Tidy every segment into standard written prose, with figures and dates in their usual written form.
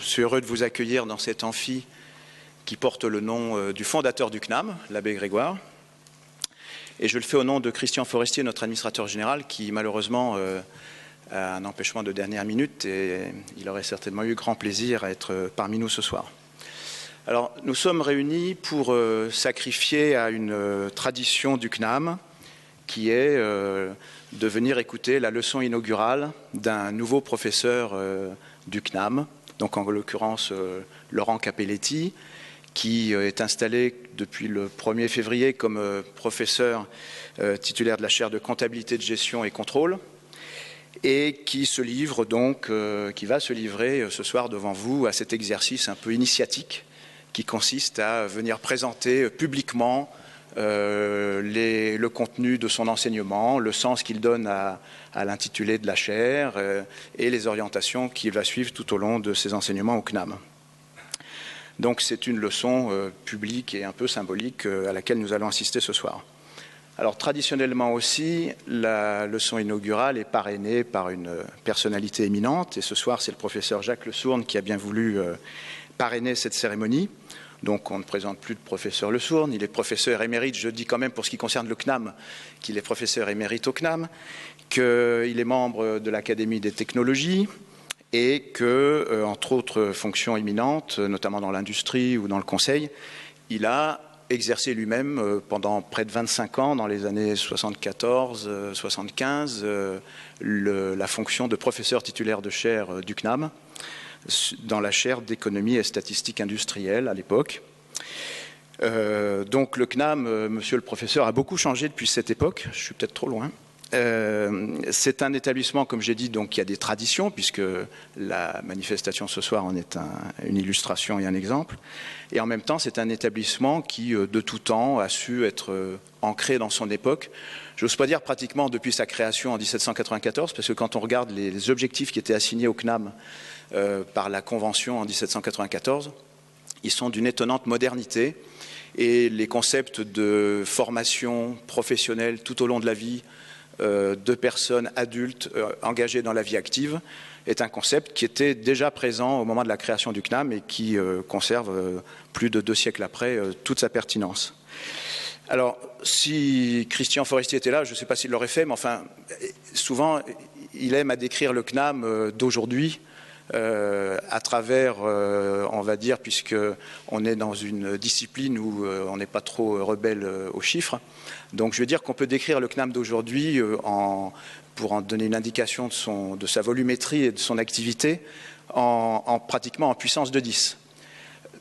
suis heureux de vous accueillir dans cet amphi qui porte le nom du fondateur du CNAM, l'abbé Grégoire. Et je le fais au nom de Christian Forestier, notre administrateur général, qui malheureusement a un empêchement de dernière minute et il aurait certainement eu grand plaisir à être parmi nous ce soir. Alors, nous sommes réunis pour sacrifier à une tradition du CNAM qui est de venir écouter la leçon inaugurale d'un nouveau professeur du CNAM, donc en l'occurrence Laurent Capelletti, qui est installé depuis le 1er février comme professeur titulaire de la chaire de comptabilité, de gestion et contrôle, et qui se livre donc, qui va se livrer ce soir devant vous à cet exercice un peu initiatique qui consiste à venir présenter publiquement le contenu de son enseignement, le sens qu'il donne à l'intitulé de la chaire et les orientations qu'il va suivre tout au long de ses enseignements au CNAM. Donc c'est une leçon publique et un peu symbolique à laquelle nous allons assister ce soir. Alors traditionnellement aussi, la leçon inaugurale est parrainée par une personnalité éminente et ce soir c'est le professeur Jacques Le Sourne qui a bien voulu parrainer cette cérémonie. Donc on ne présente plus de professeur Le Sourne, il est professeur émérite, je dis quand même pour ce qui concerne le CNAM, qu'il est professeur émérite au CNAM, qu'il est membre de l'Académie des technologies et que, entre autres fonctions éminentes, notamment dans l'industrie ou dans le conseil, il a exercé lui-même pendant près de 25 ans, dans les années 74-75, la fonction de professeur titulaire de chaire du CNAM, dans la chaire d'économie et statistique industrielle à l'époque. Donc le CNAM, monsieur le professeur, a beaucoup changé depuis cette époque. Je suis peut-être trop loin. C'est un établissement, comme j'ai dit, donc, qui a des traditions, puisque la manifestation ce soir en est une illustration et un exemple. Et en même temps, c'est un établissement qui, de tout temps, a su être ancré dans son époque. Je n'ose pas dire pratiquement depuis sa création en 1794, parce que quand on regarde les objectifs qui étaient assignés au CNAM par la Convention en 1794, ils sont d'une étonnante modernité. Et les concepts de formation professionnelle tout au long de la vie, de personnes adultes engagées dans la vie active est un concept qui était déjà présent au moment de la création du CNAM et qui conserve plus de 2 siècles après toute sa pertinence. Alors, si Christian Forestier était là, je ne sais pas s'il l'aurait fait, mais enfin, souvent, il aime à décrire le CNAM d'aujourd'hui à travers, on va dire, puisqu'on est dans une discipline où on n'est pas trop rebelle aux chiffres. Donc je veux dire qu'on peut décrire le CNAM d'aujourd'hui pour en donner une indication de sa volumétrie et de son activité pratiquement en puissance de 10.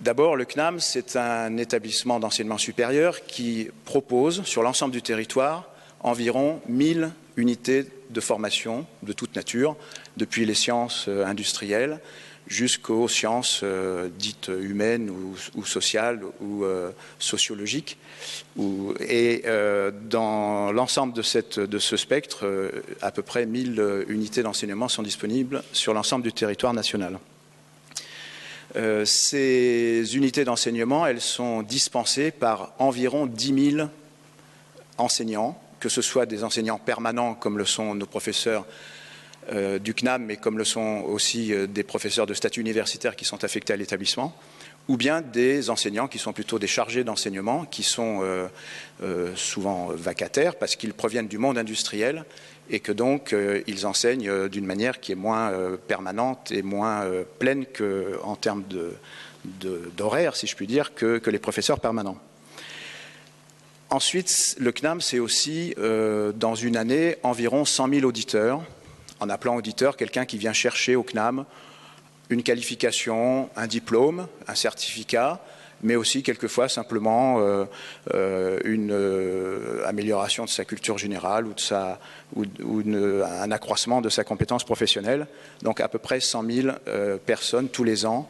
D'abord, le CNAM, c'est un établissement d'enseignement supérieur qui propose sur l'ensemble du territoire environ 1000 unités de formation de toute nature, depuis les sciences industrielles jusqu'aux sciences dites humaines ou sociales ou sociologiques. Dans l'ensemble de ce spectre, à peu près 1000 unités d'enseignement sont disponibles sur l'ensemble du territoire national. Ces unités d'enseignement, elles sont dispensées par environ 10 000 enseignants, que ce soit des enseignants permanents comme le sont nos professeurs du CNAM, mais comme le sont aussi des professeurs de statut universitaire qui sont affectés à l'établissement, ou bien des enseignants qui sont plutôt des chargés d'enseignement, qui sont souvent vacataires parce qu'ils proviennent du monde industriel et que donc ils enseignent d'une manière qui est moins permanente et moins pleine en termes d'horaire, si je puis dire, que les professeurs permanents. Ensuite, le CNAM, c'est aussi, dans une année, environ 100 000 auditeurs. En appelant auditeur, quelqu'un qui vient chercher au CNAM une qualification, un diplôme, un certificat, mais aussi quelquefois simplement une amélioration de sa culture générale ou un accroissement de sa compétence professionnelle. Donc à peu près 100 000 personnes tous les ans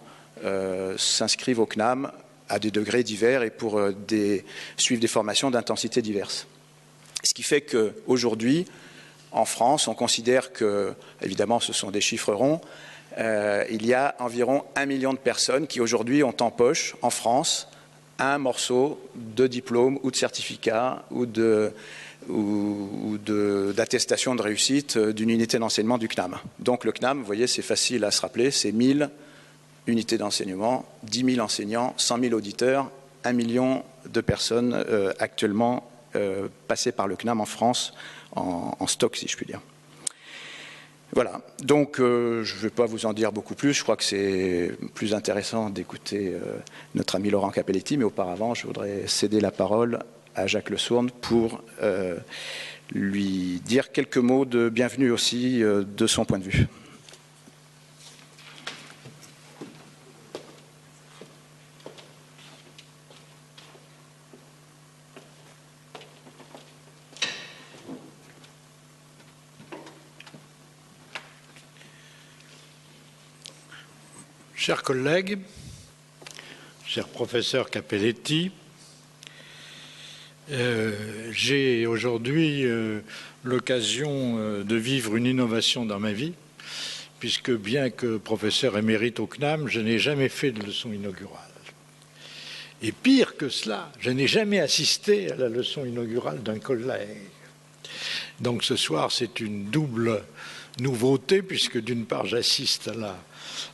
s'inscrivent au CNAM à des degrés divers et pour suivre des formations d'intensité diverses. Ce qui fait qu'aujourd'hui, en France, on considère que, évidemment, ce sont des chiffres ronds, il y a environ 1 million de personnes qui aujourd'hui ont en poche, en France, un morceau de diplôme ou de certificat ou d'attestation de réussite d'une unité d'enseignement du CNAM. Donc le CNAM, vous voyez, c'est facile à se rappeler, c'est 1000 unités d'enseignement, 10 000 enseignants, 100 000 auditeurs, 1 million de personnes actuellement passées par le CNAM en France, en stock, si je puis dire. Voilà, donc je ne vais pas vous en dire beaucoup plus, je crois que c'est plus intéressant d'écouter notre ami Laurent Capelletti, mais auparavant, je voudrais céder la parole à Jacques Le Sourne pour lui dire quelques mots de bienvenue aussi de son point de vue. Chers collègues, cher professeur Capelletti, j'ai aujourd'hui l'occasion de vivre une innovation dans ma vie, puisque bien que professeur émérite au CNAM, je n'ai jamais fait de leçon inaugurale. Et pire que cela, je n'ai jamais assisté à la leçon inaugurale d'un collègue. Donc ce soir, c'est une double nouveauté, puisque d'une part, j'assiste à la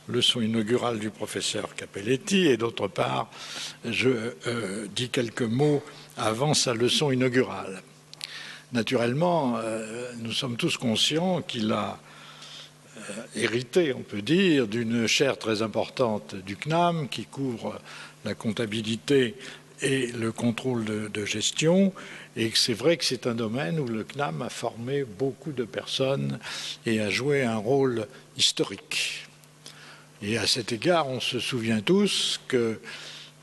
leçon inaugurale du professeur Capelletti et d'autre part, je dis quelques mots avant sa leçon inaugurale. Naturellement, nous sommes tous conscients qu'il a hérité, on peut dire, d'une chaire très importante du CNAM qui couvre la comptabilité et le contrôle de gestion, et c'est vrai que c'est un domaine où le CNAM a formé beaucoup de personnes et a joué un rôle historique. Et à cet égard, on se souvient tous que,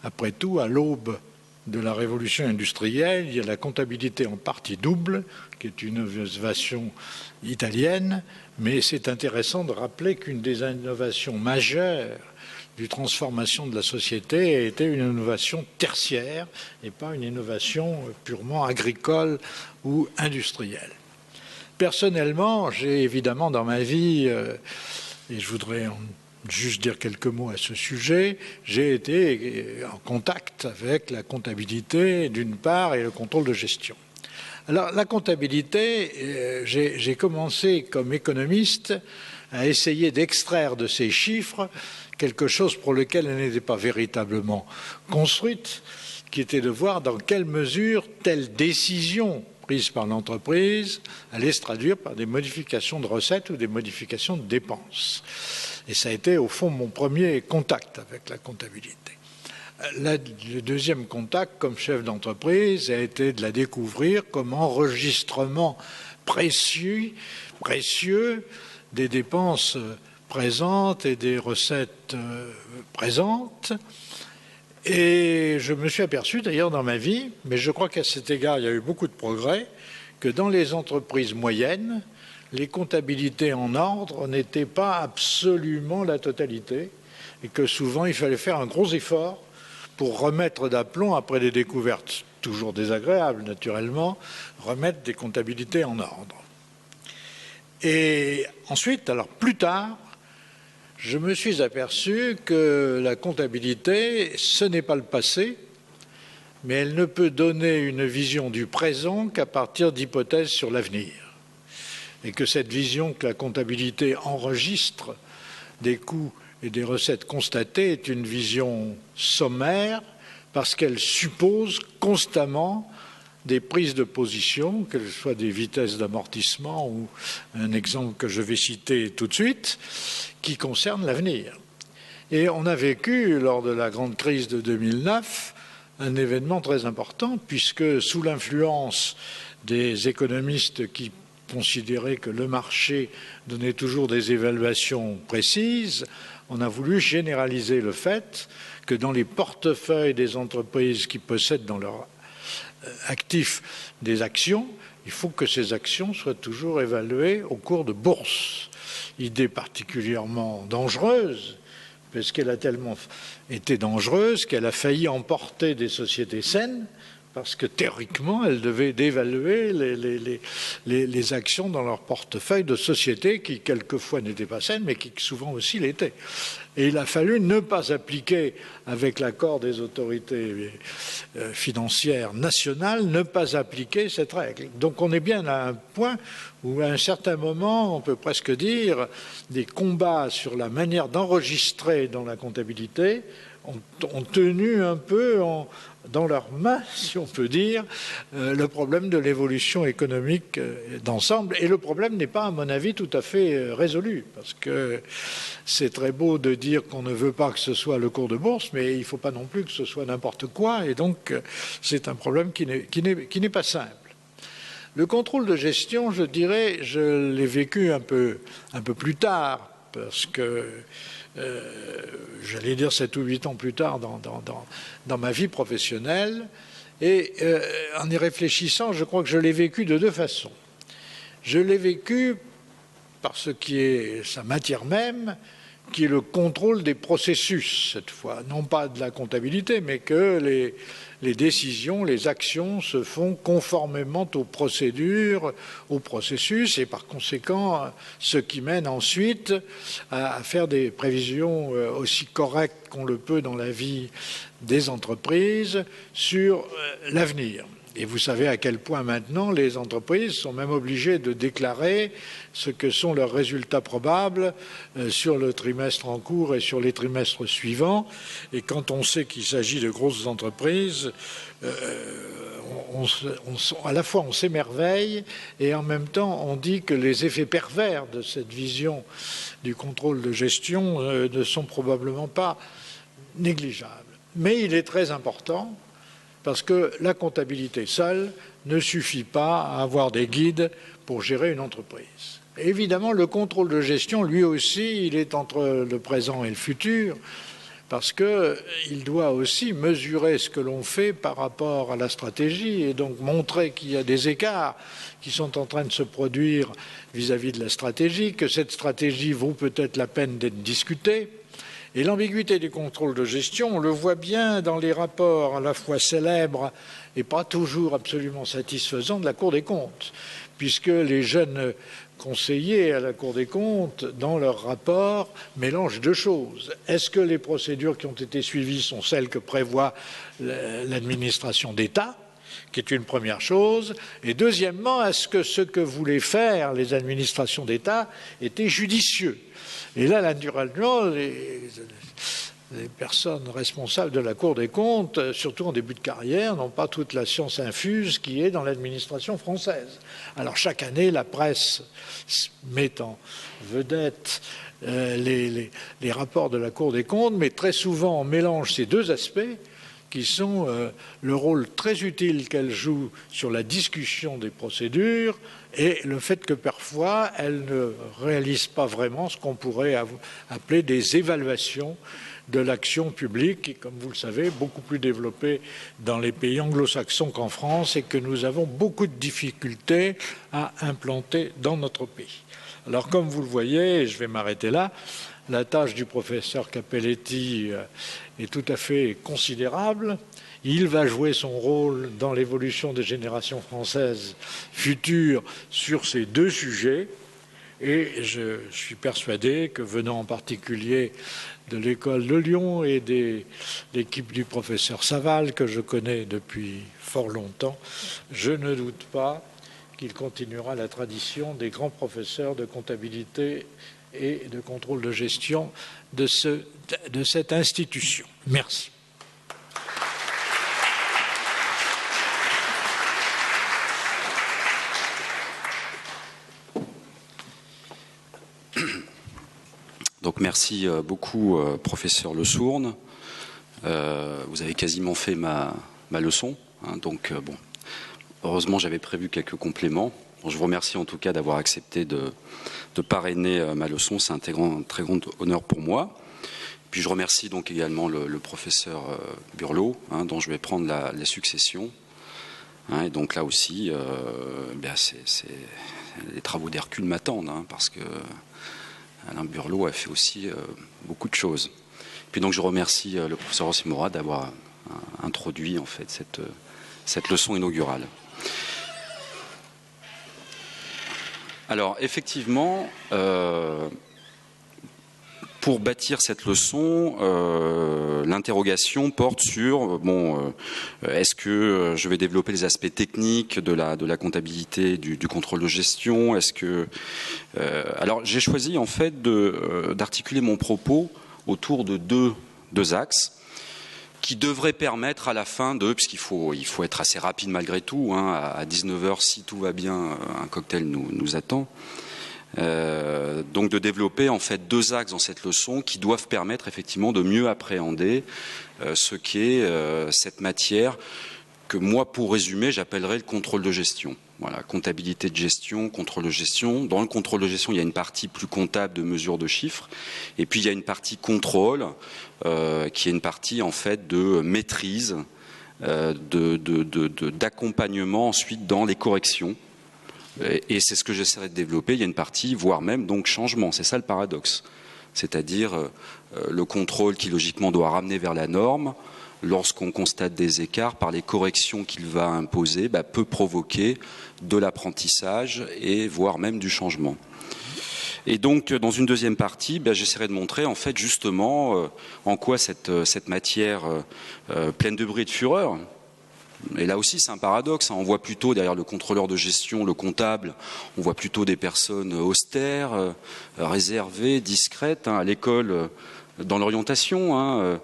après tout, à l'aube de la révolution industrielle, il y a la comptabilité en partie double, qui est une innovation italienne, mais c'est intéressant de rappeler qu'une des innovations majeures du transformation de la société a été une innovation tertiaire et pas une innovation purement agricole ou industrielle. Personnellement, j'ai évidemment dans ma vie, et je voudrais juste dire quelques mots à ce sujet, j'ai été en contact avec la comptabilité d'une part et le contrôle de gestion. Alors la comptabilité, j'ai commencé comme économiste à essayer d'extraire de ces chiffres quelque chose pour lequel elle n'était pas véritablement construite, qui était de voir dans quelle mesure telle décision prise par l'entreprise allait se traduire par des modifications de recettes ou des modifications de dépenses. Et ça a été au fond mon premier contact avec la comptabilité. Le deuxième contact comme chef d'entreprise a été de la découvrir comme enregistrement précieux des dépenses présentes et des recettes présentes. Et je me suis aperçu d'ailleurs dans ma vie, mais je crois qu'à cet égard il y a eu beaucoup de progrès, que dans les entreprises moyennes, les comptabilités en ordre n'étaient pas absolument la totalité et que souvent il fallait faire un gros effort pour remettre d'aplomb, après des découvertes toujours désagréables naturellement, remettre des comptabilités en ordre. Et ensuite, alors plus tard, je me suis aperçu que la comptabilité, ce n'est pas le passé, mais elle ne peut donner une vision du présent qu'à partir d'hypothèses sur l'avenir. Et que cette vision que la comptabilité enregistre des coûts et des recettes constatées est une vision sommaire parce qu'elle suppose constamment des prises de position, qu'elles soient des vitesses d'amortissement ou un exemple que je vais citer tout de suite, qui concerne l'avenir. Et on a vécu, lors de la grande crise de 2009, un événement très important, puisque sous l'influence des économistes qui considéraient que le marché donnait toujours des évaluations précises, on a voulu généraliser le fait que dans les portefeuilles des entreprises qui possèdent dans leur actifs des actions, il faut que ces actions soient toujours évaluées au cours de bourse. Idée particulièrement dangereuse, parce qu'elle a tellement été dangereuse qu'elle a failli emporter des sociétés saines, parce que théoriquement, elles devaient dévaluer les actions dans leur portefeuille de sociétés qui, quelquefois, n'étaient pas saines, mais qui souvent aussi l'étaient. Et il a fallu ne pas appliquer, avec l'accord des autorités financières nationales, ne pas appliquer cette règle. Donc on est bien à un point où, à un certain moment, on peut presque dire, des combats sur la manière d'enregistrer dans la comptabilité ont tenu un peu dans leurs mains, si on peut dire, le problème de l'évolution économique d'ensemble. Et le problème n'est pas, à mon avis, tout à fait résolu, parce que c'est très beau de dire qu'on ne veut pas que ce soit le cours de bourse, mais il ne faut pas non plus que ce soit n'importe quoi, et donc c'est un problème qui n'est pas simple. Le contrôle de gestion, je dirais, je l'ai vécu un peu plus tard, parce que j'allais dire 7 ou 8 ans plus tard dans ma vie professionnelle. Et en y réfléchissant, je crois que je l'ai vécu de deux façons. Je l'ai vécu par ce qui est sa matière même, qui est le contrôle des processus, cette fois. Non pas de la comptabilité, mais que les décisions, les actions se font conformément aux procédures, aux processus, et par conséquent, ce qui mène ensuite à faire des prévisions aussi correctes qu'on le peut dans la vie des entreprises sur l'avenir. Et vous savez à quel point maintenant les entreprises sont même obligées de déclarer ce que sont leurs résultats probables sur le trimestre en cours et sur les trimestres suivants. Et quand on sait qu'il s'agit de grosses entreprises, à la fois on s'émerveille et en même temps on dit que les effets pervers de cette vision du contrôle de gestion ne sont probablement pas négligeables. Mais il est très important, parce que la comptabilité seule ne suffit pas à avoir des guides pour gérer une entreprise. Évidemment, le contrôle de gestion, lui aussi, il est entre le présent et le futur, parce qu'il doit aussi mesurer ce que l'on fait par rapport à la stratégie et donc montrer qu'il y a des écarts qui sont en train de se produire vis-à-vis de la stratégie, que cette stratégie vaut peut-être la peine d'être discutée. Et l'ambiguïté du contrôle de gestion, on le voit bien dans les rapports à la fois célèbres et pas toujours absolument satisfaisants de la Cour des comptes, puisque les jeunes conseillers à la Cour des comptes, dans leurs rapports, mélangent deux choses. Est-ce que les procédures qui ont été suivies sont celles que prévoit l'administration d'État, qui est une première chose, et deuxièmement, est-ce que ce que voulaient faire les administrations d'État était judicieux? Et là, naturellement, les personnes responsables de la Cour des comptes, surtout en début de carrière, n'ont pas toute la science infuse qui est dans l'administration française. Alors chaque année, la presse met en vedette les rapports de la Cour des comptes, mais très souvent on mélange ces deux aspects qui sont le rôle très utile qu'elle joue sur la discussion des procédures et le fait que parfois elle ne réalise pas vraiment ce qu'on pourrait appeler des évaluations de l'action publique, qui, comme vous le savez, est beaucoup plus développée dans les pays anglo-saxons qu'en France et que nous avons beaucoup de difficultés à implanter dans notre pays. Alors, comme vous le voyez, et je vais m'arrêter là, la tâche du professeur Cappelletti est tout à fait considérable. Il va jouer son rôle dans l'évolution des générations françaises futures sur ces deux sujets. Et je suis persuadé que, venant en particulier de l'école de Lyon et de l'équipe du professeur Saval, que je connais depuis fort longtemps, je ne doute pas qu'il continuera la tradition des grands professeurs de comptabilité et de contrôle de gestion de cette institution. Merci. Donc merci beaucoup, professeur Le Sourne. Vous avez quasiment fait ma leçon. Hein, donc bon, heureusement j'avais prévu quelques compléments. Bon, je vous remercie en tout cas d'avoir accepté de parrainer ma leçon. C'est un très grand honneur pour moi. Puis je remercie donc également le professeur Burlot, hein, dont je vais prendre la succession. Hein, et donc là aussi, les travaux d'Hercule m'attendent, hein, parce que Alain Burlot a fait aussi beaucoup de choses. Puis donc je remercie le professeur Rossi-Morat d'avoir introduit en fait cette leçon inaugurale. Alors effectivement, pour bâtir cette leçon, l'interrogation porte sur est-ce que je vais développer les aspects techniques de la comptabilité, du contrôle de gestion. Est-ce que alors j'ai choisi en fait d'articuler mon propos autour de deux axes qui devraient permettre à la fin puisqu'il faut être assez rapide malgré tout, hein, à 19h si tout va bien, un cocktail nous attend. Donc de développer en fait deux axes dans cette leçon qui doivent permettre effectivement de mieux appréhender ce qu'est cette matière que moi, pour résumer, j'appellerais le contrôle de gestion. Voilà, comptabilité de gestion, contrôle de gestion. Dans le contrôle de gestion, il y a une partie plus comptable de mesure de chiffres, et puis il y a une partie contrôle, qui est une partie en fait de maîtrise, d'accompagnement ensuite dans les corrections. Et c'est ce que j'essaierai de développer. Il y a une partie, voire même donc changement. C'est ça le paradoxe. C'est-à-dire le contrôle qui logiquement doit ramener vers la norme. Lorsqu'on constate des écarts, par les corrections qu'il va imposer, peut provoquer de l'apprentissage et voire même du changement. Et donc, dans une deuxième partie, j'essaierai de montrer en fait justement en quoi cette matière pleine de bruit et de fureur. Et là aussi, c'est un paradoxe. On voit plutôt derrière le contrôleur de gestion, le comptable, on voit plutôt des personnes austères, réservées, discrètes. À l'école, dans l'orientation,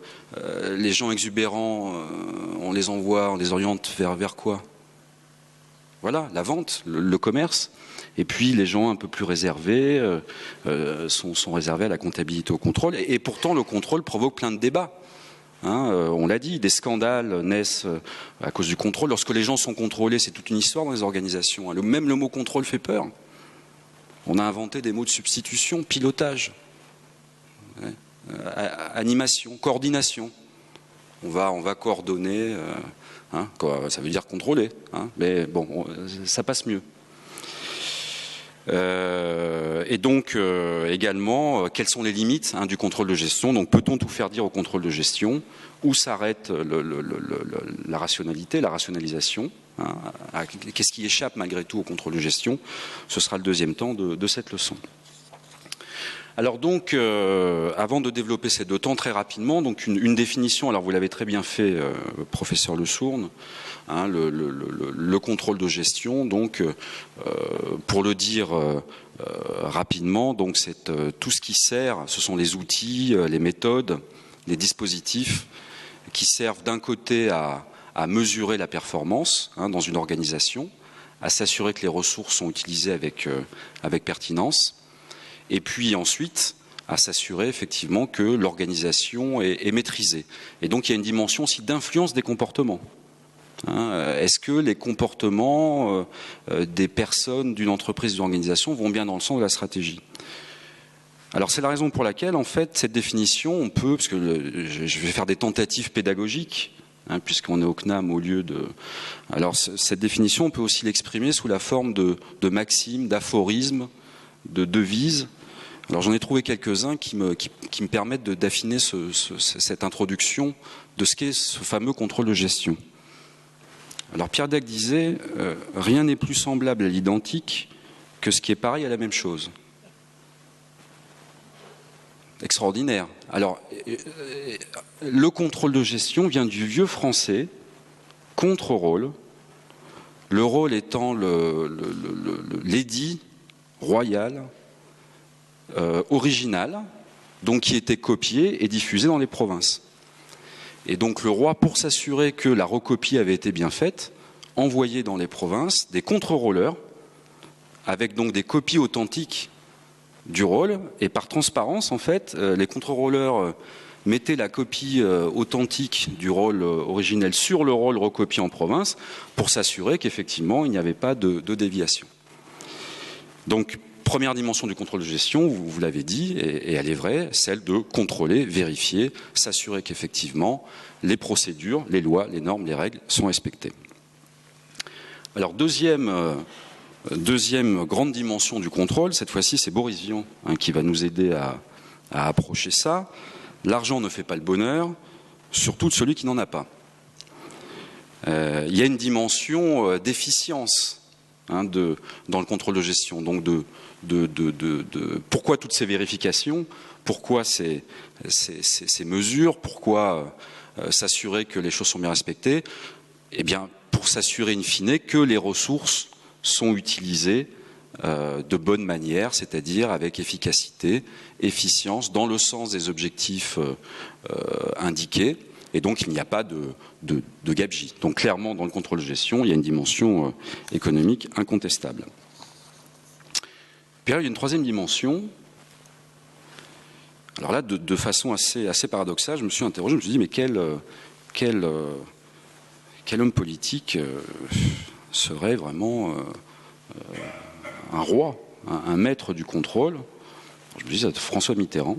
les gens exubérants, on les oriente vers quoi? Voilà, la vente, le commerce. Et puis les gens un peu plus réservés sont réservés à la comptabilité, au contrôle. Et pourtant, le contrôle provoque plein de débats. On l'a dit, des scandales naissent à cause du contrôle. Lorsque les gens sont contrôlés, c'est toute une histoire dans les organisations. Même le mot contrôle fait peur. On a inventé des mots de substitution, pilotage, animation, coordination. On va coordonner, ça veut dire contrôler, mais bon, ça passe mieux. Et donc également, quelles sont les limites du contrôle de gestion? Donc peut-on tout faire dire au contrôle de gestion? Où s'arrête la rationalité, la rationalisation? Qu'est-ce qui échappe malgré tout au contrôle de gestion? Ce sera le deuxième temps de cette leçon. Alors donc, avant de développer ces deux temps très rapidement, donc une définition. Alors vous l'avez très bien fait, professeur Le Sourne. Le contrôle de gestion, donc pour le dire rapidement, donc c'est tout ce qui sert, ce sont les outils, les méthodes, les dispositifs qui servent d'un côté à mesurer la performance dans une organisation, à s'assurer que les ressources sont utilisées avec pertinence, et puis ensuite à s'assurer effectivement que l'organisation est maîtrisée. Et donc il y a une dimension aussi d'influence des comportements. Est-ce que les comportements des personnes d'une entreprise, d'une organisation vont bien dans le sens de la stratégie? Alors c'est la raison pour laquelle en fait cette définition, on peut, parce que je vais faire des tentatives pédagogiques, puisqu'on est au CNAM au lieu de... Alors cette définition, on peut aussi l'exprimer sous la forme de maximes, d'aphorismes, de devises. Alors j'en ai trouvé quelques-uns qui me permettent d'affiner cette introduction de ce qu'est ce fameux contrôle de gestion. Alors Pierre Dac disait « Rien n'est plus semblable à l'identique que ce qui est pareil à la même chose ». Extraordinaire. Alors, le contrôle de gestion vient du vieux français « contre-rôle », le rôle étant l'édit royal original, donc qui était copié et diffusé dans les provinces. Et donc le roi, pour s'assurer que la recopie avait été bien faite, envoyait dans les provinces des contre-rôleurs avec donc des copies authentiques du rôle. Et par transparence, en fait, les contre-rôleurs mettaient la copie authentique du rôle originel sur le rôle recopié en province pour s'assurer qu'effectivement, il n'y avait pas de déviation. Donc, première dimension du contrôle de gestion, vous l'avez dit, et elle est vraie, celle de contrôler, vérifier, s'assurer qu'effectivement les procédures, les lois, les normes, les règles sont respectées. Alors deuxième grande dimension du contrôle, cette fois-ci c'est Boris Vian qui va nous aider à approcher ça. L'argent ne fait pas le bonheur, surtout de celui qui n'en a pas. Il y a une dimension d'efficience hein, dans le contrôle de gestion. Donc pourquoi toutes ces vérifications, pourquoi ces mesures, pourquoi s'assurer que les choses sont bien respectées? Eh bien, pour s'assurer in fine que les ressources sont utilisées de bonne manière, c'est-à-dire avec efficacité, efficience, dans le sens des objectifs indiqués, et donc il n'y a pas de gabegie. Donc clairement, dans le contrôle de gestion, il y a une dimension économique incontestable. Puis là, il y a une troisième dimension. Alors là, de façon assez paradoxale, je me suis interrogé, je me suis dit, mais quel homme politique serait vraiment un roi, un maître du contrôle? Je me dis, c'est François Mitterrand.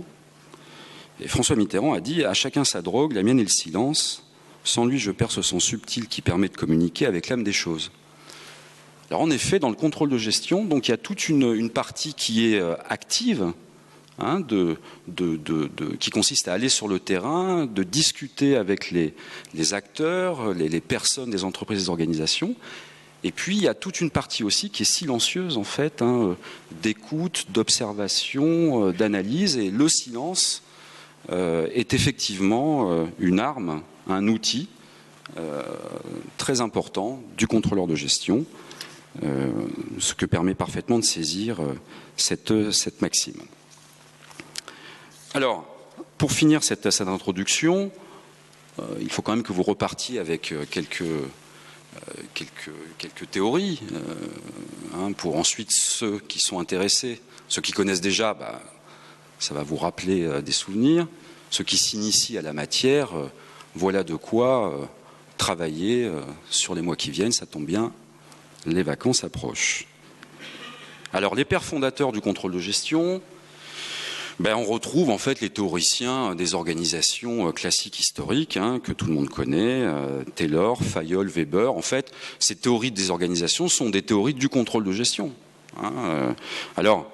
Et François Mitterrand a dit, à chacun sa drogue, la mienne est le silence. Sans lui, je perds ce son subtil qui permet de communiquer avec l'âme des choses. Alors en effet, dans le contrôle de gestion, donc il y a toute une partie qui est active, hein, qui consiste à aller sur le terrain, de discuter avec les acteurs, les personnes, des entreprises, des organisations. Et puis, il y a toute une partie aussi qui est silencieuse, en fait, hein, d'écoute, d'observation, d'analyse. Et le silence est effectivement une arme, un outil très important du contrôleur de gestion, ce que permet parfaitement de saisir cette maxime. Alors, pour finir cette introduction, il faut quand même que vous repartiez avec quelques théories, hein, pour ensuite ceux qui sont intéressés, ceux qui connaissent déjà, ça va vous rappeler des souvenirs. Ceux qui s'initient à la matière, voilà de quoi travailler sur les mois qui viennent. Ça tombe bien, les vacances approchent. Alors, les pères fondateurs du contrôle de gestion, on retrouve en fait les théoriciens des organisations classiques historiques, hein, que tout le monde connaît, Taylor, Fayol, Weber. En fait, ces théories des organisations sont des théories du contrôle de gestion, hein. Alors,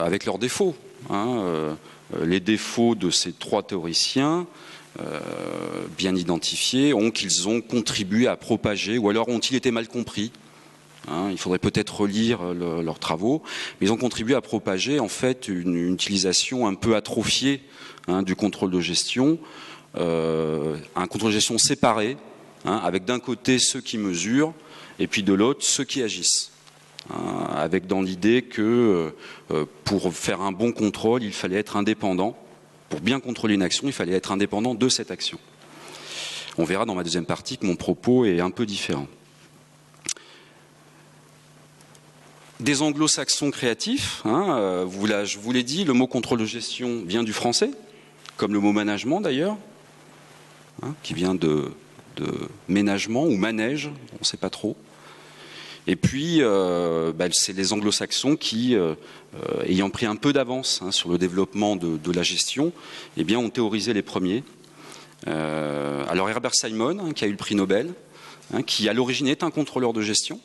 avec leurs défauts, hein, les défauts de ces trois théoriciens bien identifiés ont qu'ils ont contribué à propager, ou alors ont-ils été mal compris, hein, il faudrait peut-être relire leurs travaux, mais ils ont contribué à propager en fait une utilisation un peu atrophiée, hein, du contrôle de gestion, un contrôle de gestion séparé, hein, avec d'un côté ceux qui mesurent et puis de l'autre ceux qui agissent, hein, avec dans l'idée que pour faire un bon contrôle, il fallait être indépendant. Pour bien contrôler une action, il fallait être indépendant de cette action. On verra dans ma deuxième partie que mon propos est un peu différent. Des anglo-saxons créatifs, hein, je vous l'ai dit, le mot contrôle de gestion vient du français, comme le mot management d'ailleurs, hein, qui vient de ménagement ou manège, on ne sait pas trop. Et puis, c'est les anglo-saxons qui, ayant pris un peu d'avance, hein, sur le développement de la gestion, ont théorisé les premiers. Alors Herbert Simon, hein, qui a eu le prix Nobel, hein, qui à l'origine est un contrôleur de gestion,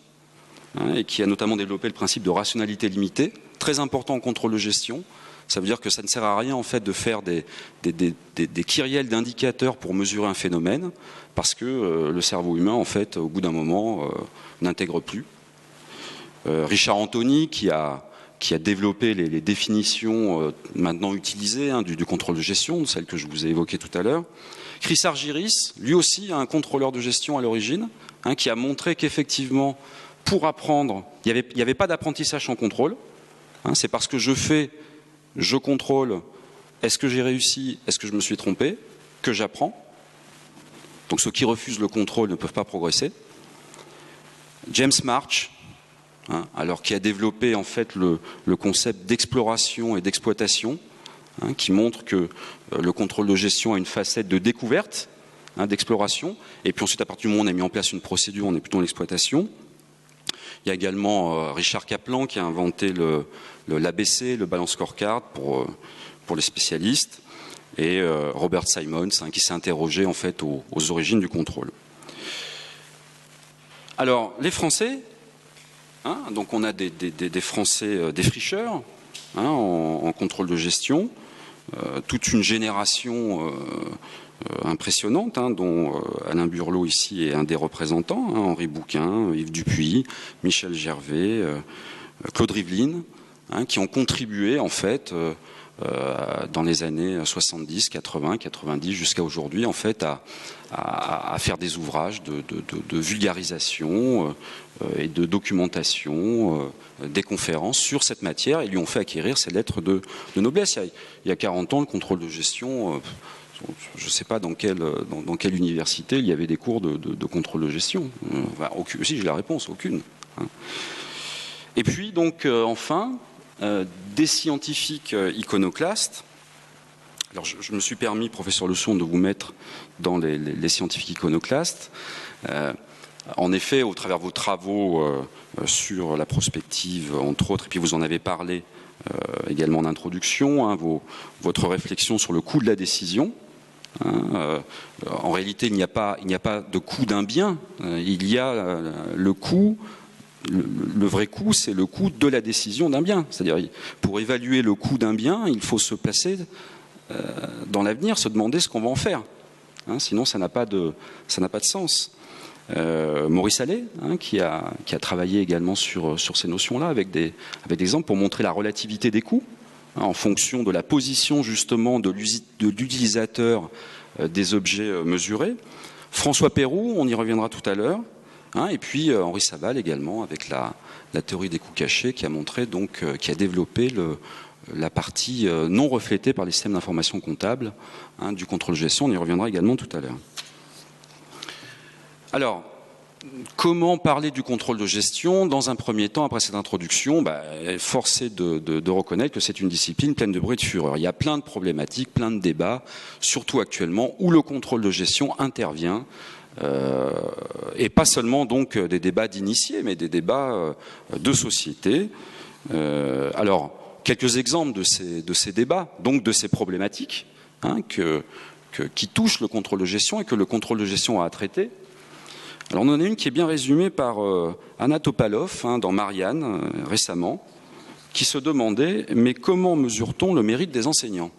hein, et qui a notamment développé le principe de rationalité limitée, très important en contrôle de gestion. Ça veut dire que ça ne sert à rien en fait de faire des kyrielles d'indicateurs pour mesurer un phénomène, parce que le cerveau humain, en fait, au bout d'un moment, n'intègre plus. Richard Anthony, qui a développé les définitions maintenant utilisées, hein, du contrôle de gestion, celles que je vous ai évoquées tout à l'heure. Chris Argyris, lui aussi un contrôleur de gestion à l'origine, hein, qui a montré qu'effectivement, pour apprendre, il n'y avait pas d'apprentissage sans contrôle. Hein, c'est parce que je contrôle, est-ce que j'ai réussi, est-ce que je me suis trompé, que j'apprends. Donc ceux qui refusent le contrôle ne peuvent pas progresser. James March, hein, alors qui a développé en fait le concept d'exploration et d'exploitation, hein, qui montre que le contrôle de gestion a une facette de découverte, hein, d'exploration, et puis ensuite à partir du moment où on a mis en place une procédure, on est plutôt dans l'exploitation. Il y a également Richard Kaplan qui a inventé l'ABC, le Balance Scorecard pour les spécialistes, et Robert Simons, hein, qui s'est interrogé en fait aux origines du contrôle. Alors les Français, hein, donc on a des Français défricheurs, hein, en contrôle de gestion, toute une génération impressionnantes, dont Alain Burlot ici est un des représentants, Henri Bouquin, Yves Dupuy, Michel Gervais, Claude Rivlin, qui ont contribué en fait dans les années 70, 80, 90 jusqu'à aujourd'hui en fait à faire des ouvrages de vulgarisation et de documentation, des conférences sur cette matière, et lui ont fait acquérir ces lettres de noblesse. Il y a 40 ans, le contrôle de gestion, je ne sais pas dans quelle université il y avait des cours de contrôle de gestion. Aucune, si j'ai la réponse, aucune. Et puis donc enfin, des scientifiques iconoclastes. Alors je me suis permis, professeur Leçon, de vous mettre dans les scientifiques iconoclastes. En effet, au travers de vos travaux sur la prospective, entre autres, et puis vous en avez parlé également en introduction, votre réflexion sur le coût de la décision. En réalité, il n'y a pas de coût d'un bien, il y a le coût. Le vrai coût, c'est le coût de la décision d'un bien. C'est-à-dire, pour évaluer le coût d'un bien, il faut se placer dans l'avenir, se demander ce qu'on va en faire. Sinon, ça n'a pas de sens. Maurice Allais, qui a travaillé également sur ces notions-là, avec des exemples pour montrer la relativité des coûts, en fonction de la position justement de l'utilisateur des objets mesurés. François Pérou, on y reviendra tout à l'heure. Et puis Henri Savall également avec la théorie des coûts cachés qui a montré donc qui a développé la partie non reflétée par les systèmes d'information comptable du contrôle de gestion. On y reviendra également tout à l'heure. Alors, comment parler du contrôle de gestion? Dans un premier temps, après cette introduction, force est de reconnaître que c'est une discipline pleine de bruit et de fureur. Il y a plein de problématiques, plein de débats, surtout actuellement, où le contrôle de gestion intervient. Et pas seulement donc des débats d'initiés, mais des débats de société. Alors, quelques exemples de ces débats, donc de ces problématiques qui touchent le contrôle de gestion et que le contrôle de gestion a à traiter. Alors, on en a une qui est bien résumée par Anna Topalov dans Marianne récemment, qui se demandait « Mais comment mesure-t-on le mérite des enseignants ?»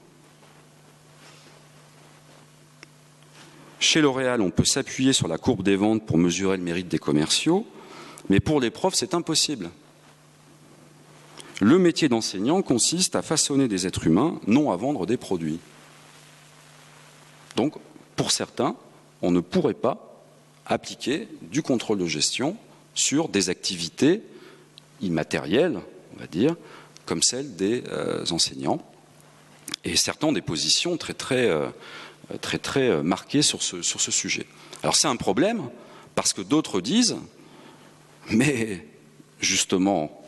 Chez L'Oréal, on peut s'appuyer sur la courbe des ventes pour mesurer le mérite des commerciaux, mais pour les profs, c'est impossible. Le métier d'enseignant consiste à façonner des êtres humains, non à vendre des produits. Donc, pour certains, on ne pourrait pas appliquer du contrôle de gestion sur des activités immatérielles, on va dire, comme celle des enseignants. Et certains ont des positions très marqué sur ce sujet. Alors c'est un problème, parce que d'autres disent, mais justement,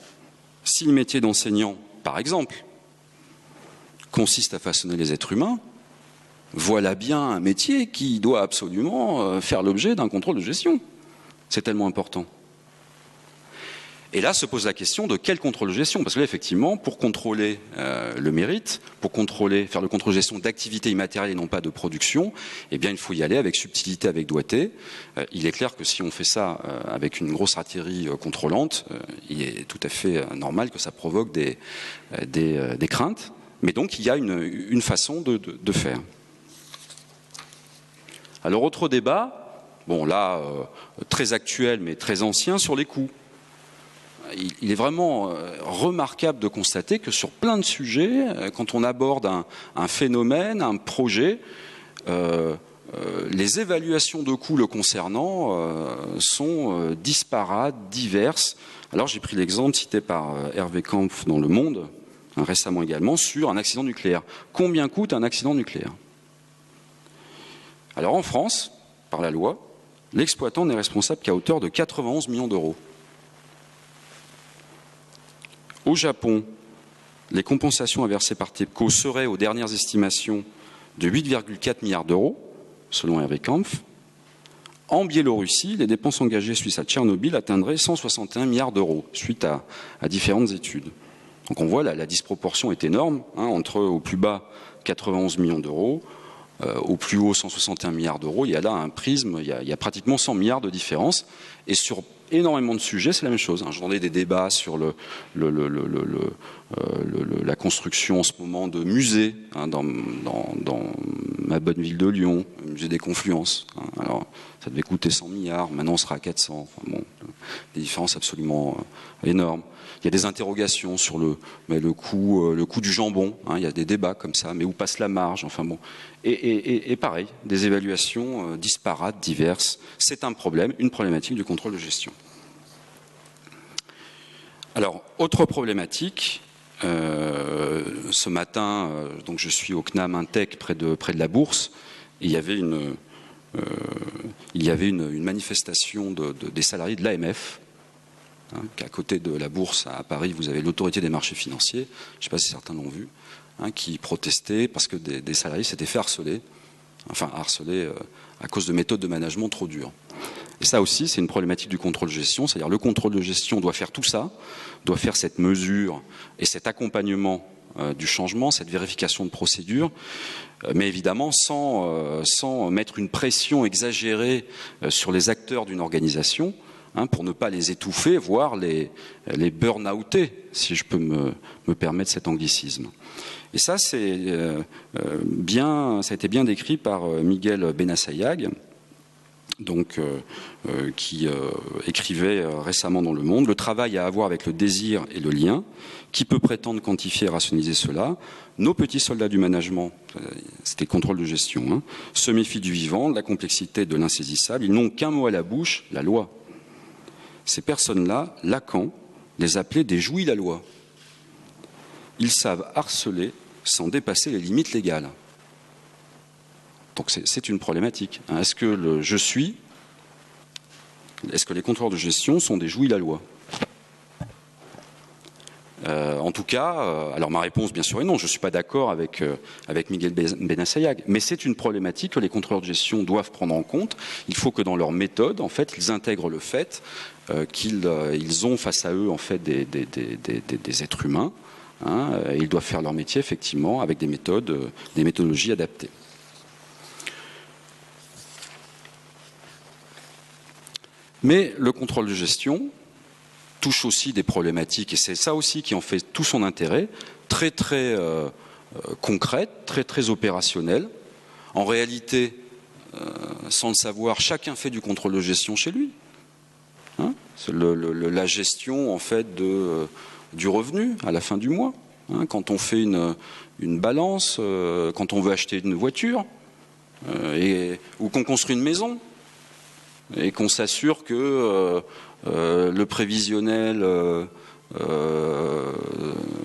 si le métier d'enseignant, par exemple, consiste à façonner les êtres humains, voilà bien un métier qui doit absolument faire l'objet d'un contrôle de gestion. C'est tellement important. Et là se pose la question de quel contrôle de gestion, parce que là effectivement, pour contrôler le mérite, pour faire le contrôle de gestion d'activités immatérielles et non pas de production, eh bien il faut y aller avec subtilité, avec doigté. Il est clair que si on fait ça avec une grosse artillerie contrôlante, il est tout à fait normal que ça provoque des craintes. Mais donc il y a une façon de faire. Alors autre débat, bon là très actuel mais très ancien, sur les coûts. Il est vraiment remarquable de constater que sur plein de sujets, quand on aborde un phénomène, un projet, les évaluations de coûts le concernant sont disparates, diverses. Alors j'ai pris l'exemple cité par Hervé Kampf dans Le Monde, récemment également, sur un accident nucléaire. Combien coûte un accident nucléaire? Alors en France, par la loi, l'exploitant n'est responsable qu'à hauteur de 91 millions d'euros. Au Japon, les compensations à verser par TEPCO seraient, aux dernières estimations, de 8,4 milliards d'euros, selon Hervé Kampf. En Biélorussie, les dépenses engagées suite à Tchernobyl atteindraient 161 milliards d'euros, suite à différentes études. Donc on voit la disproportion est énorme, entre au plus bas 91 millions d'euros, au plus haut 161 milliards d'euros. Il y a là un prisme, il y a pratiquement 100 milliards de différence. Et sur énormément de sujets, c'est la même chose. J'en ai des débats sur la construction en ce moment de musées dans ma bonne ville de Lyon, le musée des Confluences. Hein. Alors, ça devait coûter 100 milliards, maintenant on sera à 400. Enfin, bon, des différences absolument énormes. Il y a des interrogations sur le coût du jambon. Hein. Il y a des débats comme ça, mais où passe la marge? Enfin bon. Et pareil, des évaluations disparates, diverses. C'est un problème, une problématique du contrôle de gestion. Alors, autre problématique. Ce matin, donc je suis au CNAM Intech près de la Bourse, et il y avait une manifestation des salariés de l'AMF, hein, qu'à côté de la Bourse à Paris, vous avez l'autorité des marchés financiers, je ne sais pas si certains l'ont vu, hein, qui protestaient parce que des salariés s'étaient fait harceler, à cause de méthodes de management trop dures. Et ça aussi, c'est une problématique du contrôle de gestion, c'est-à-dire le contrôle de gestion doit faire tout ça, doit faire cette mesure et cet accompagnement du changement, cette vérification de procédure, mais évidemment sans mettre une pression exagérée sur les acteurs d'une organisation, hein, pour ne pas les étouffer, voire les burn-outer, si je peux me permettre cet anglicisme. Et ça, ça a été bien décrit par Miguel Benassayag, donc, qui écrivait récemment dans Le Monde: le travail a à voir avec le désir et le lien. Qui peut prétendre quantifier et rationaliser cela? Nos petits soldats du management, c'était le contrôle de gestion, hein, se méfient du vivant, de la complexité, de l'insaisissable. Ils n'ont qu'un mot à la bouche: la loi. Ces personnes-là, Lacan les appelait des jouis la loi. Ils savent harceler sans dépasser les limites légales. Donc c'est une problématique. Est-ce que est-ce que les contrôleurs de gestion sont des jouis la loi? En tout cas, alors ma réponse bien sûr est non, je ne suis pas d'accord avec Miguel Benassayag, mais c'est une problématique que les contrôleurs de gestion doivent prendre en compte. Il faut que dans leur méthode, en fait, ils intègrent le fait qu'ils ont face à eux en fait des êtres humains, hein, et ils doivent faire leur métier effectivement avec des méthodologies adaptées. Mais le contrôle de gestion touche aussi des problématiques, et c'est ça aussi qui en fait tout son intérêt, très concrète, très opérationnelle. En réalité, sans le savoir, chacun fait du contrôle de gestion chez lui. Hein, c'est la gestion en fait du revenu à la fin du mois. Hein, quand on fait une balance, quand on veut acheter une voiture, ou qu'on construit une maison, et qu'on s'assure que le prévisionnel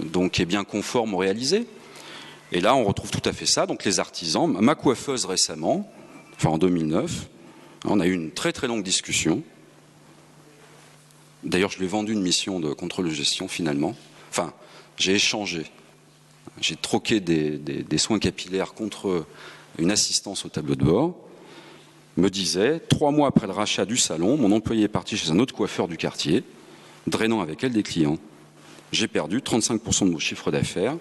donc est bien conforme au réalisé. Et là, on retrouve tout à fait ça. Donc les artisans, ma coiffeuse récemment, enfin en 2009, on a eu une très longue discussion. D'ailleurs, je lui ai vendu une mission de contrôle de gestion finalement. Enfin, j'ai échangé. J'ai troqué des soins capillaires contre une assistance au tableau de bord. Me disait, 3 mois après le rachat du salon, mon employé est parti chez un autre coiffeur du quartier, drainant avec elle des clients. J'ai perdu 35% de mon chiffre d'affaires,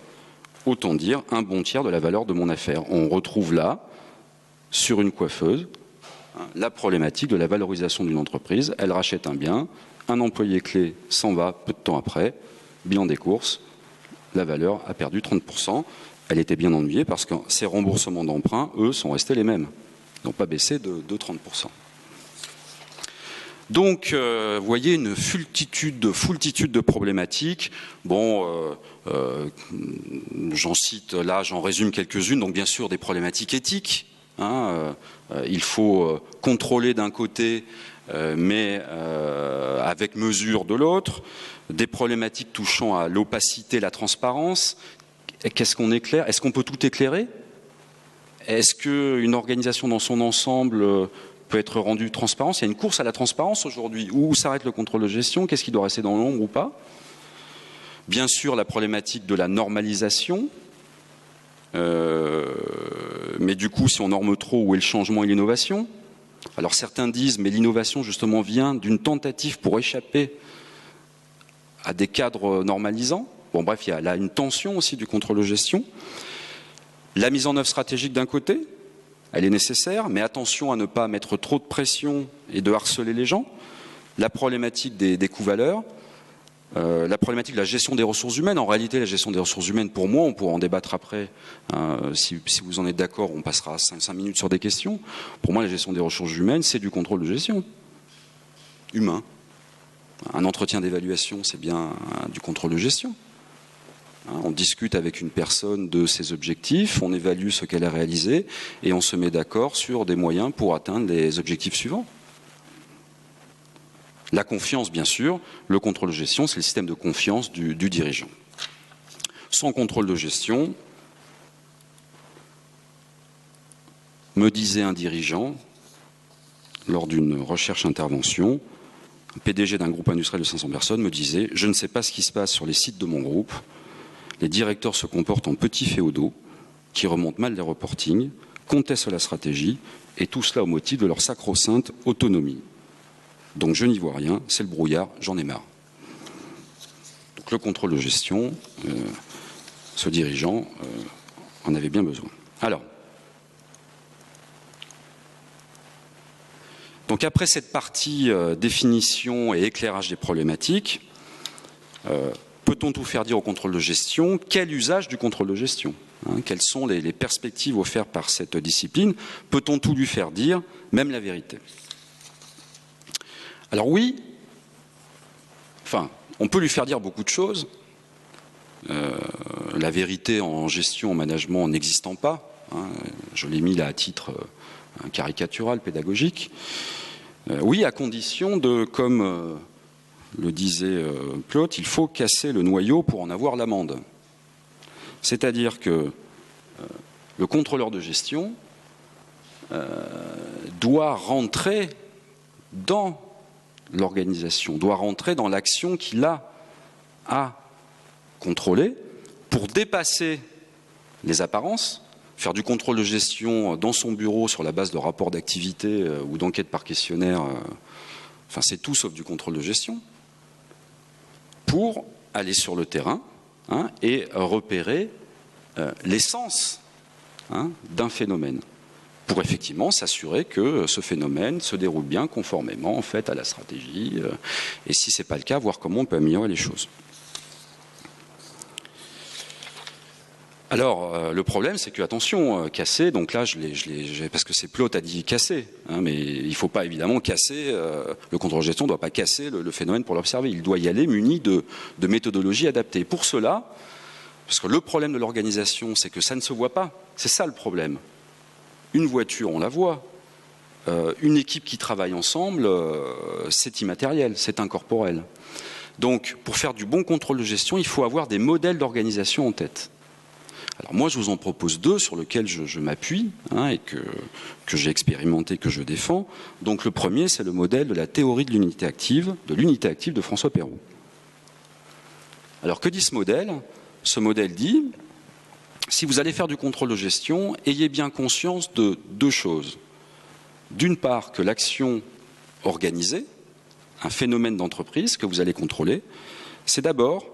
autant dire un bon tiers de la valeur de mon affaire. On retrouve là, sur une coiffeuse, la problématique de la valorisation d'une entreprise. Elle rachète un bien, un employé clé s'en va peu de temps après, bilan des courses, la valeur a perdu 30%. Elle était bien ennuyée parce que ses remboursements d'emprunt, eux, sont restés les mêmes. N'ont pas baissé de 30%. Donc, vous voyez une foultitude de problématiques. Bon, j'en résume quelques-unes. Donc, bien sûr, des problématiques éthiques. Hein, il faut contrôler d'un côté, mais avec mesure de l'autre. Des problématiques touchant à l'opacité, la transparence. Qu'est-ce qu'on éclaire? Est-ce qu'on peut tout éclairer? Est-ce qu'une organisation dans son ensemble peut être rendue transparente? Il y a une course à la transparence aujourd'hui. Où s'arrête le contrôle de gestion? Qu'est-ce qui doit rester dans l'ombre ou pas? Bien sûr, la problématique de la normalisation. Mais du coup, si on norme trop, où est le changement et l'innovation? Alors certains disent, mais l'innovation justement vient d'une tentative pour échapper à des cadres normalisants. Bon bref, il y a là une tension aussi du contrôle de gestion. La mise en œuvre stratégique d'un côté, elle est nécessaire, mais attention à ne pas mettre trop de pression et de harceler les gens. La problématique des coûts-valeurs, La problématique de la gestion des ressources humaines. En réalité, la gestion des ressources humaines, pour moi, on pourra en débattre après. Si vous en êtes d'accord, on passera 5 minutes sur des questions. Pour moi, la gestion des ressources humaines, c'est du contrôle de gestion humain. Un entretien d'évaluation, c'est bien du contrôle de gestion. On discute avec une personne de ses objectifs, on évalue ce qu'elle a réalisé et on se met d'accord sur des moyens pour atteindre les objectifs suivants. La confiance, bien sûr, le contrôle de gestion, c'est le système de confiance du dirigeant. Sans contrôle de gestion, me disait un dirigeant, lors d'une recherche-intervention, un PDG d'un groupe industriel de 500 personnes me disait « Je ne sais pas ce qui se passe sur les sites de mon groupe. Les directeurs se comportent en petits féodaux qui remontent mal les reportings, contestent la stratégie, et tout cela au motif de leur sacro-sainte autonomie. Donc je n'y vois rien, c'est le brouillard, j'en ai marre. » Donc le contrôle de gestion, ce dirigeant en avait bien besoin. Alors, donc après cette partie définition et éclairage des problématiques, peut-on tout faire dire au contrôle de gestion? Quel usage du contrôle de gestion? Quelles sont les perspectives offertes par cette discipline? Peut-on tout lui faire dire, même la vérité? Alors oui, enfin, on peut lui faire dire beaucoup de choses. La vérité en gestion, en management n'existant pas. Je l'ai mis là à titre caricatural, pédagogique. Oui, à condition de, comme le disait Plot, il faut casser le noyau pour en avoir l'amande. C'est-à-dire que le contrôleur de gestion doit rentrer dans l'organisation, doit rentrer dans l'action qu'il a à contrôler pour dépasser les apparences, faire du contrôle de gestion dans son bureau sur la base de rapports d'activité ou d'enquêtes par questionnaire, enfin c'est tout sauf du contrôle de gestion, pour aller sur le terrain et repérer l'essence d'un phénomène, pour effectivement s'assurer que ce phénomène se déroule bien conformément en fait à la stratégie, et si ce n'est pas le cas, voir comment on peut améliorer les choses. Alors, le problème, c'est que, attention, casser, donc là, parce que c'est Plot a dit casser, mais il ne faut pas évidemment casser, le contrôle de gestion ne doit pas casser le phénomène pour l'observer, il doit y aller muni de méthodologies adaptées. Pour cela, parce que le problème de l'organisation, c'est que ça ne se voit pas, c'est ça le problème. Une voiture, on la voit, une équipe qui travaille ensemble, c'est immatériel, c'est incorporel. Donc, pour faire du bon contrôle de gestion, il faut avoir des modèles d'organisation en tête. Alors moi, je vous en propose 2 sur lesquels je m'appuie et que j'ai expérimenté, que je défends. Donc le premier, c'est le modèle de la théorie de l'unité active de François Perroux. Alors que dit ce modèle? Ce modèle dit, si vous allez faire du contrôle de gestion, ayez bien conscience de 2 choses. D'une part, que l'action organisée, un phénomène d'entreprise que vous allez contrôler, c'est d'abord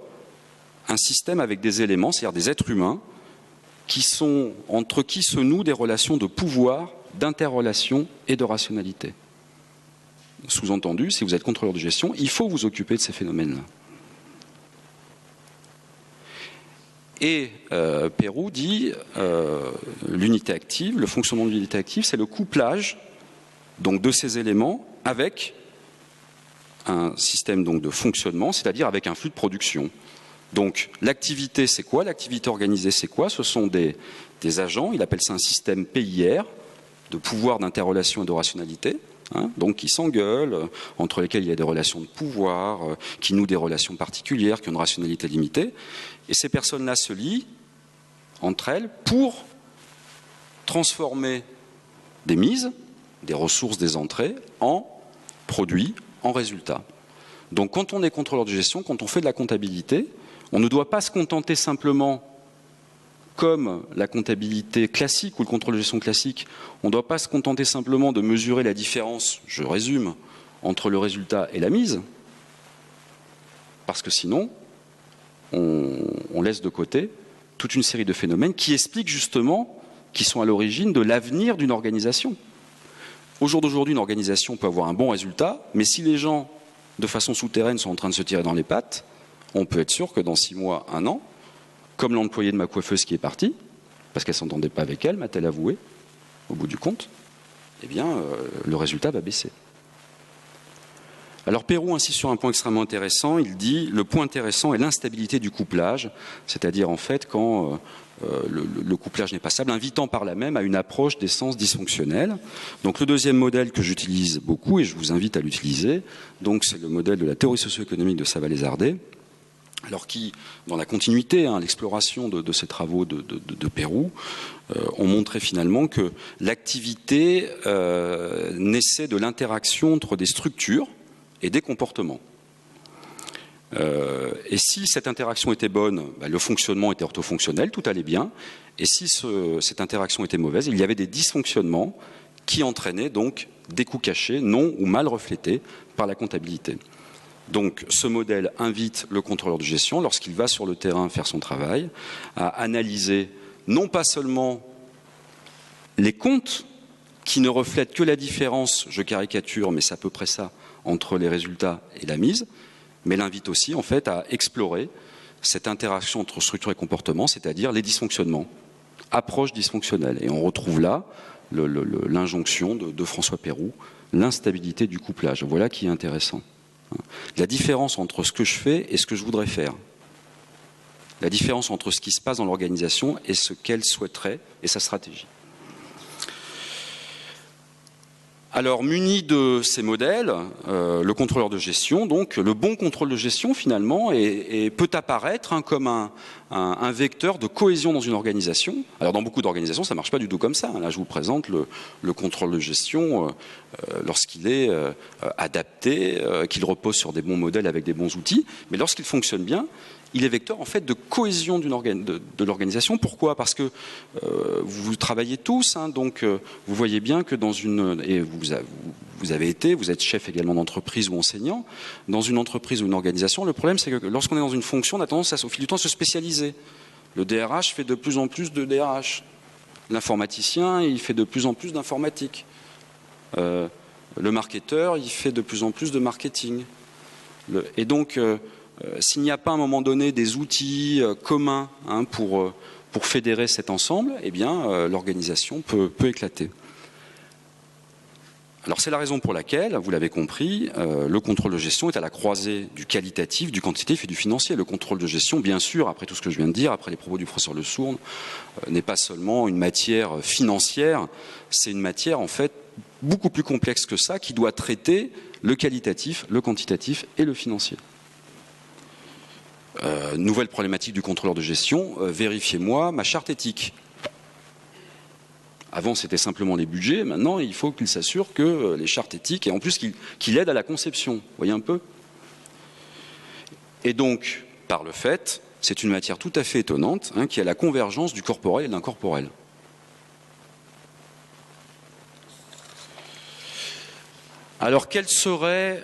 un système avec des éléments, c'est-à-dire des êtres humains, entre qui se nouent des relations de pouvoir, d'interrelation et de rationalité. Sous-entendu, si vous êtes contrôleur de gestion, il faut vous occuper de ces phénomènes-là. Et Perroux dit l'unité active, le fonctionnement de l'unité active, c'est le couplage donc, de ces éléments avec un système donc, de fonctionnement, c'est-à-dire avec un flux de production. Donc l'activité, c'est quoi? L'activité organisée, c'est quoi? Ce sont des agents, il appelle ça un système PIR, de pouvoir, d'interrelation et de rationalité, donc qui s'engueulent, entre lesquels il y a des relations de pouvoir, qui nouent des relations particulières, qui ont une rationalité limitée. Et ces personnes-là se lient entre elles pour transformer des mises, des ressources, des entrées, en produits, en résultats. Donc quand on est contrôleur de gestion, quand on fait de la comptabilité, on ne doit pas se contenter simplement, comme la comptabilité classique ou le contrôle de gestion classique, on ne doit pas se contenter simplement de mesurer la différence, je résume, entre le résultat et la mise, parce que sinon, on laisse de côté toute une série de phénomènes qui expliquent justement, qui sont à l'origine de l'avenir d'une organisation. Au jour d'aujourd'hui, une organisation peut avoir un bon résultat, mais si les gens, de façon souterraine, sont en train de se tirer dans les pattes, on peut être sûr que dans 6 mois, 1 an, comme l'employé de ma coiffeuse qui est parti, parce qu'elle ne s'entendait pas avec elle, m'a-t-elle avoué, au bout du compte, eh bien, le résultat va baisser. Alors Perroux insiste sur un point extrêmement intéressant, il dit le point intéressant est l'instabilité du couplage, c'est-à-dire en fait quand le couplage n'est pas stable, invitant par là même à une approche des sens dysfonctionnels. Donc le deuxième modèle que j'utilise beaucoup, et je vous invite à l'utiliser, donc c'est le modèle de la théorie socio-économique de Saval-Lézardé, alors qui, dans la continuité, l'exploration de ces travaux de Perroux, ont montré finalement que l'activité naissait de l'interaction entre des structures et des comportements. Et si cette interaction était bonne, le fonctionnement était orthofonctionnel, tout allait bien. Et si cette interaction était mauvaise, il y avait des dysfonctionnements qui entraînaient donc des coûts cachés, non ou mal reflétés par la comptabilité. Donc ce modèle invite le contrôleur de gestion, lorsqu'il va sur le terrain faire son travail, à analyser non pas seulement les comptes qui ne reflètent que la différence, je caricature, mais c'est à peu près ça, entre les résultats et la mise, mais l'invite aussi en fait à explorer cette interaction entre structure et comportement, c'est-à-dire les dysfonctionnements, approche dysfonctionnelle. Et on retrouve là l'injonction de François Perroux, l'instabilité du couplage. Voilà qui est intéressant. La différence entre ce que je fais et ce que je voudrais faire. La différence entre ce qui se passe dans l'organisation et ce qu'elle souhaiterait et sa stratégie. Alors, muni de ces modèles, le contrôleur de gestion, donc le bon contrôle de gestion finalement, peut apparaître comme un vecteur de cohésion dans une organisation. Alors, dans beaucoup d'organisations, ça ne marche pas du tout comme ça. Là, je vous présente le contrôle de gestion lorsqu'il est adapté, qu'il repose sur des bons modèles avec des bons outils, mais lorsqu'il fonctionne bien, il est vecteur en fait de cohésion de l'organisation. Pourquoi? Parce que vous travaillez tous, donc vous voyez bien que dans une... Et vous êtes chef également d'entreprise ou enseignant. Dans une entreprise ou une organisation, le problème c'est que lorsqu'on est dans une fonction, on a tendance au fil du temps à se spécialiser. Le DRH fait de plus en plus de DRH. L'informaticien, il fait de plus en plus d'informatique. Le marketeur, il fait de plus en plus de marketing. Et donc... s'il n'y a pas à un moment donné des outils communs pour fédérer cet ensemble, eh bien l'organisation peut éclater. Alors c'est la raison pour laquelle, vous l'avez compris, le contrôle de gestion est à la croisée du qualitatif, du quantitatif et du financier. Le contrôle de gestion, bien sûr, après tout ce que je viens de dire, après les propos du professeur Le Sourne, n'est pas seulement une matière financière, c'est une matière en fait beaucoup plus complexe que ça, qui doit traiter le qualitatif, le quantitatif et le financier. Nouvelle problématique du contrôleur de gestion, vérifiez-moi ma charte éthique. Avant c'était simplement les budgets, maintenant il faut qu'il s'assure que les chartes éthiques, et en plus qu'il aide à la conception, vous voyez un peu. Et donc, par le fait, c'est une matière tout à fait étonnante, qui a la convergence du corporel et de l'incorporel. Alors, quel serait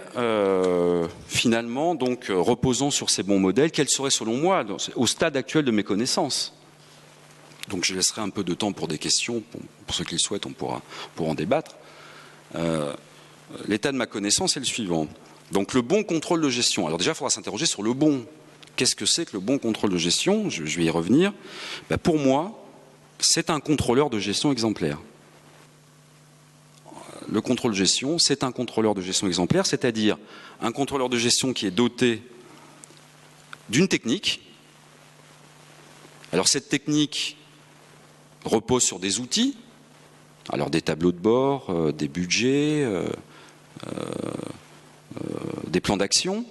finalement, donc reposant sur ces bons modèles, quel serait selon moi, au stade actuel de mes connaissances? Donc je laisserai un peu de temps pour des questions, pour ceux qui le souhaitent, on pourra en débattre. L'état de ma connaissance est le suivant. Donc le bon contrôle de gestion. Alors déjà, il faudra s'interroger sur le bon. Qu'est-ce que c'est que le bon contrôle de gestion? Je vais y revenir. Pour moi, c'est un contrôleur de gestion exemplaire. Le contrôle de gestion, c'est un contrôleur de gestion exemplaire, c'est-à-dire un contrôleur de gestion qui est doté d'une technique. Alors cette technique repose sur des outils, alors des tableaux de bord, des budgets, des plans d'action,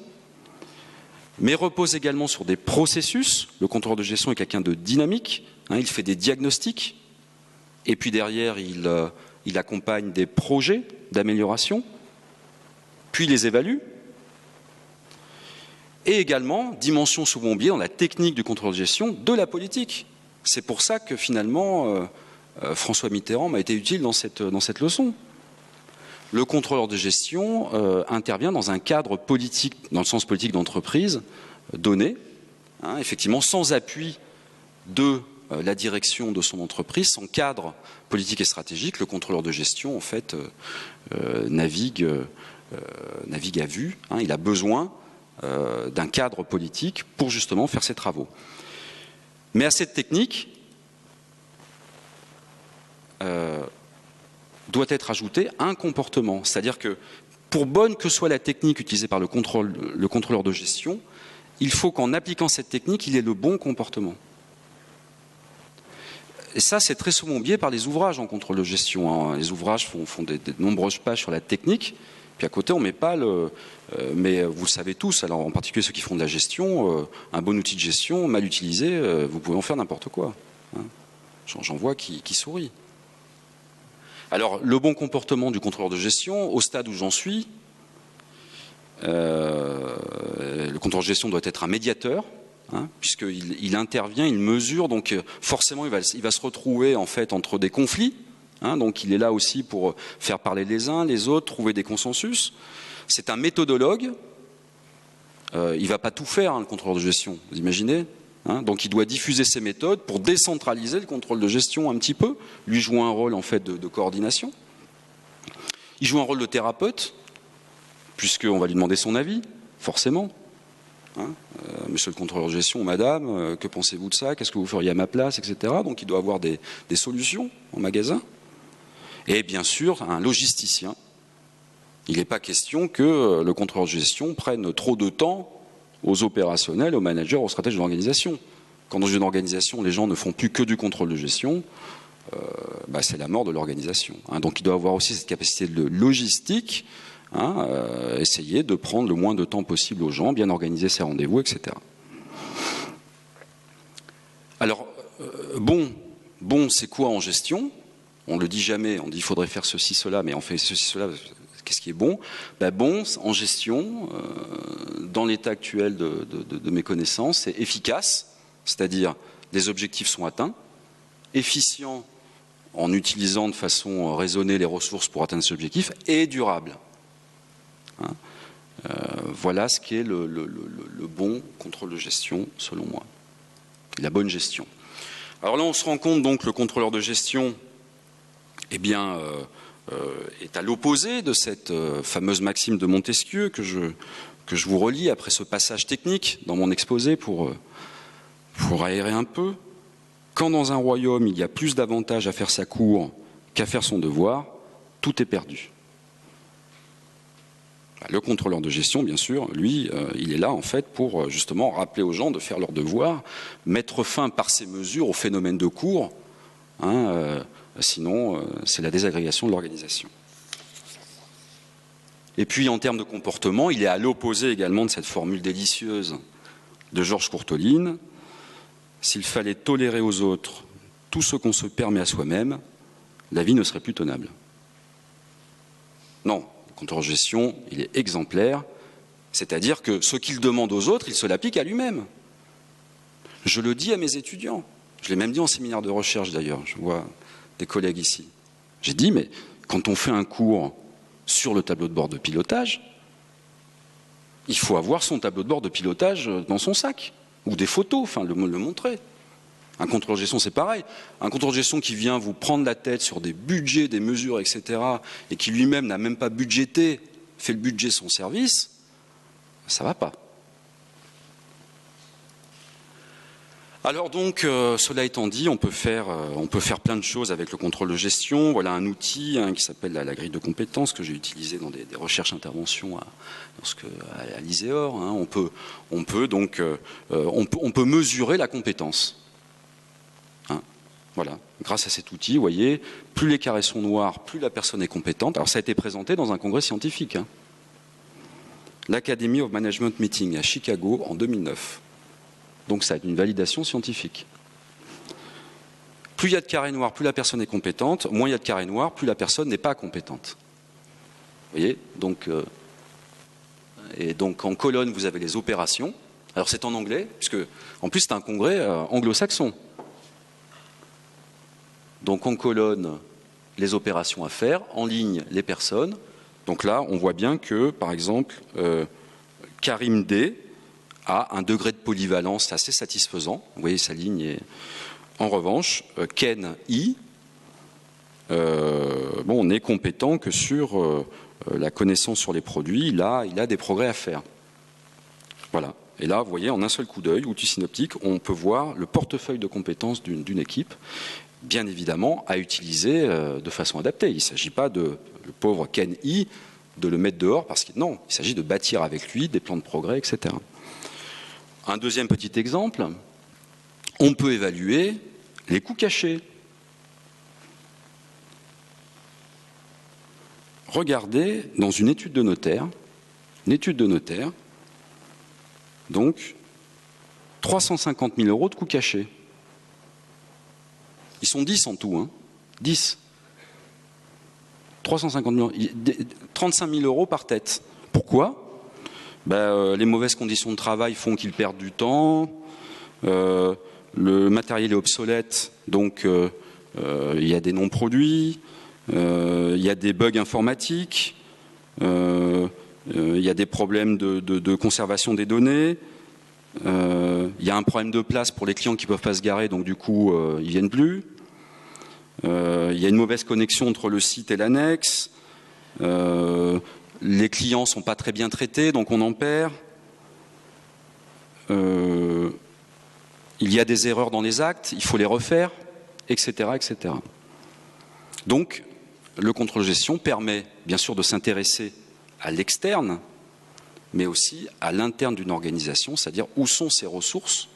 mais repose également sur des processus. Le contrôleur de gestion est quelqu'un de dynamique, il fait des diagnostics, et puis derrière il accompagne des projets d'amélioration, puis les évalue. Et également, dimension souvent oubliée dans la technique du contrôle de gestion, de la politique. C'est pour ça que finalement, François Mitterrand m'a été utile dans cette leçon. Le contrôleur de gestion intervient dans un cadre politique, dans le sens politique d'entreprise, donné, effectivement sans appui de la direction de son entreprise, son cadre politique et stratégique. Le contrôleur de gestion, en fait, navigue à vue. Il a besoin d'un cadre politique pour justement faire ces travaux. Mais à cette technique doit être ajouté un comportement, c'est-à-dire que pour bonne que soit la technique utilisée par le contrôleur de gestion, il faut qu'en appliquant cette technique, il ait le bon comportement. Et ça, c'est très souvent oublié par les ouvrages en contrôle de gestion. Les ouvrages font de nombreuses pages sur la technique, puis à côté, on ne met pas le... mais vous le savez tous, alors en particulier ceux qui font de la gestion, un bon outil de gestion, mal utilisé, vous pouvez en faire n'importe quoi. Hein. J'en vois qui sourient. Alors, le bon comportement du contrôleur de gestion, au stade où j'en suis, le contrôleur de gestion doit être un médiateur, hein, puisqu'il intervient, il mesure, donc forcément il va se retrouver en fait entre des conflits, hein, donc il est là aussi pour faire parler les uns, les autres, trouver des consensus. C'est un méthodologue, il ne va pas tout faire, hein, le contrôleur de gestion, vous imaginez, hein, donc il doit diffuser ses méthodes pour décentraliser le contrôle de gestion un petit peu, lui jouer un rôle en fait de coordination. Il joue un rôle de thérapeute, puisqu'on va lui demander son avis, forcément. Hein, monsieur le contrôleur de gestion, madame, que pensez-vous de ça? Qu'est-ce que vous feriez à ma place, etc. Donc il doit avoir des solutions en magasin. Et bien sûr, un logisticien. Il n'est pas question que le contrôleur de gestion prenne trop de temps aux opérationnels, aux managers, aux stratèges de l'organisation. Quand dans une organisation, les gens ne font plus que du contrôle de gestion, c'est la mort de l'organisation. Hein, donc il doit avoir aussi cette capacité de logistique, hein, essayer de prendre le moins de temps possible aux gens, bien organiser ses rendez-vous, etc. Alors, bon, c'est quoi en gestion? On ne le dit jamais, on dit il faudrait faire ceci, cela, mais on fait ceci, cela, qu'est-ce qui est bon? Bon, en gestion, dans l'état actuel de mes connaissances, c'est efficace, c'est-à-dire les objectifs sont atteints, efficient en utilisant de façon raisonnée les ressources pour atteindre ces objectifs, et durable. Hein, voilà ce qu'est le bon contrôle de gestion, selon moi. La bonne gestion. Alors là, on se rend compte donc que le contrôleur de gestion est à l'opposé de cette fameuse maxime de Montesquieu que je vous relis après ce passage technique dans mon exposé pour aérer un peu. Quand dans un royaume, il y a plus d'avantages à faire sa cour qu'à faire son devoir, tout est perdu. Le contrôleur de gestion, bien sûr, lui, il est là en fait pour justement rappeler aux gens de faire leur devoir, mettre fin par ces mesures au phénomène de cours, hein, sinon c'est la désagrégation de l'organisation. Et puis en termes de comportement, il est à l'opposé également de cette formule délicieuse de Georges Courteline: s'il fallait tolérer aux autres tout ce qu'on se permet à soi-même, la vie ne serait plus tenable. Non. Le contrôleur de gestion, il est exemplaire, c'est-à-dire que ce qu'il demande aux autres, il se l'applique à lui-même. Je le dis à mes étudiants, je l'ai même dit en séminaire de recherche d'ailleurs, je vois des collègues ici. J'ai dit, mais quand on fait un cours sur le tableau de bord de pilotage, il faut avoir son tableau de bord de pilotage dans son sac, ou des photos, enfin le montrer. Un contrôleur de gestion, c'est pareil. Un contrôleur de gestion qui vient vous prendre la tête sur des budgets, des mesures, etc., et qui lui-même n'a même pas budgété, fait le budget de son service, ça ne va pas. Alors donc, cela étant dit, on peut faire plein de choses avec le contrôle de gestion. Voilà un outil qui s'appelle la grille de compétences que j'ai utilisé dans des recherches interventions à l'ISEOR. Hein. On peut mesurer la compétence. Voilà, grâce à cet outil, vous voyez, plus les carrés sont noirs, plus la personne est compétente. Alors ça a été présenté dans un congrès scientifique, hein. L'Academy of Management Meeting à Chicago en 2009. Donc ça a une validation scientifique. Plus il y a de carrés noirs, plus la personne est compétente. Moins il y a de carrés noirs, plus la personne n'est pas compétente. Vous voyez, et donc en colonne, vous avez les opérations. Alors c'est en anglais, puisque en plus c'est un congrès anglo-saxon. Donc en colonne, les opérations à faire, en ligne, les personnes. Donc là, on voit bien que, par exemple, Karim D a un degré de polyvalence assez satisfaisant. Vous voyez, sa ligne est... En revanche, Ken I, n'est compétent que sur la connaissance sur les produits. Là, il a des progrès à faire. Voilà. Et là, vous voyez, en un seul coup d'œil, outil synoptique, on peut voir le portefeuille de compétences d'une équipe, bien évidemment, à utiliser de façon adaptée. Il ne s'agit pas de le pauvre Ken I, de le mettre dehors, parce que non, il s'agit de bâtir avec lui des plans de progrès, etc. Un deuxième petit exemple, on peut évaluer les coûts cachés. Regardez dans une étude de notaire, donc 350 000 € de coûts cachés. Ils sont 10 en tout, hein. 10. 350 000 €, 35 000 € par tête. Pourquoi ? Les mauvaises conditions de travail font qu'ils perdent du temps, le matériel est obsolète, donc il y a des non-produits, il y a des bugs informatiques, il y a des problèmes de conservation des données, il y a un problème de place pour les clients qui ne peuvent pas se garer, donc du coup ils ne viennent plus. Il y a une mauvaise connexion entre le site et l'annexe. Les clients ne sont pas très bien traités, donc on en perd. Il y a des erreurs dans les actes, il faut les refaire, etc., etc. Donc, le contrôle-gestion permet bien sûr de s'intéresser à l'externe, mais aussi à l'interne d'une organisation, c'est-à-dire où sont ses ressources.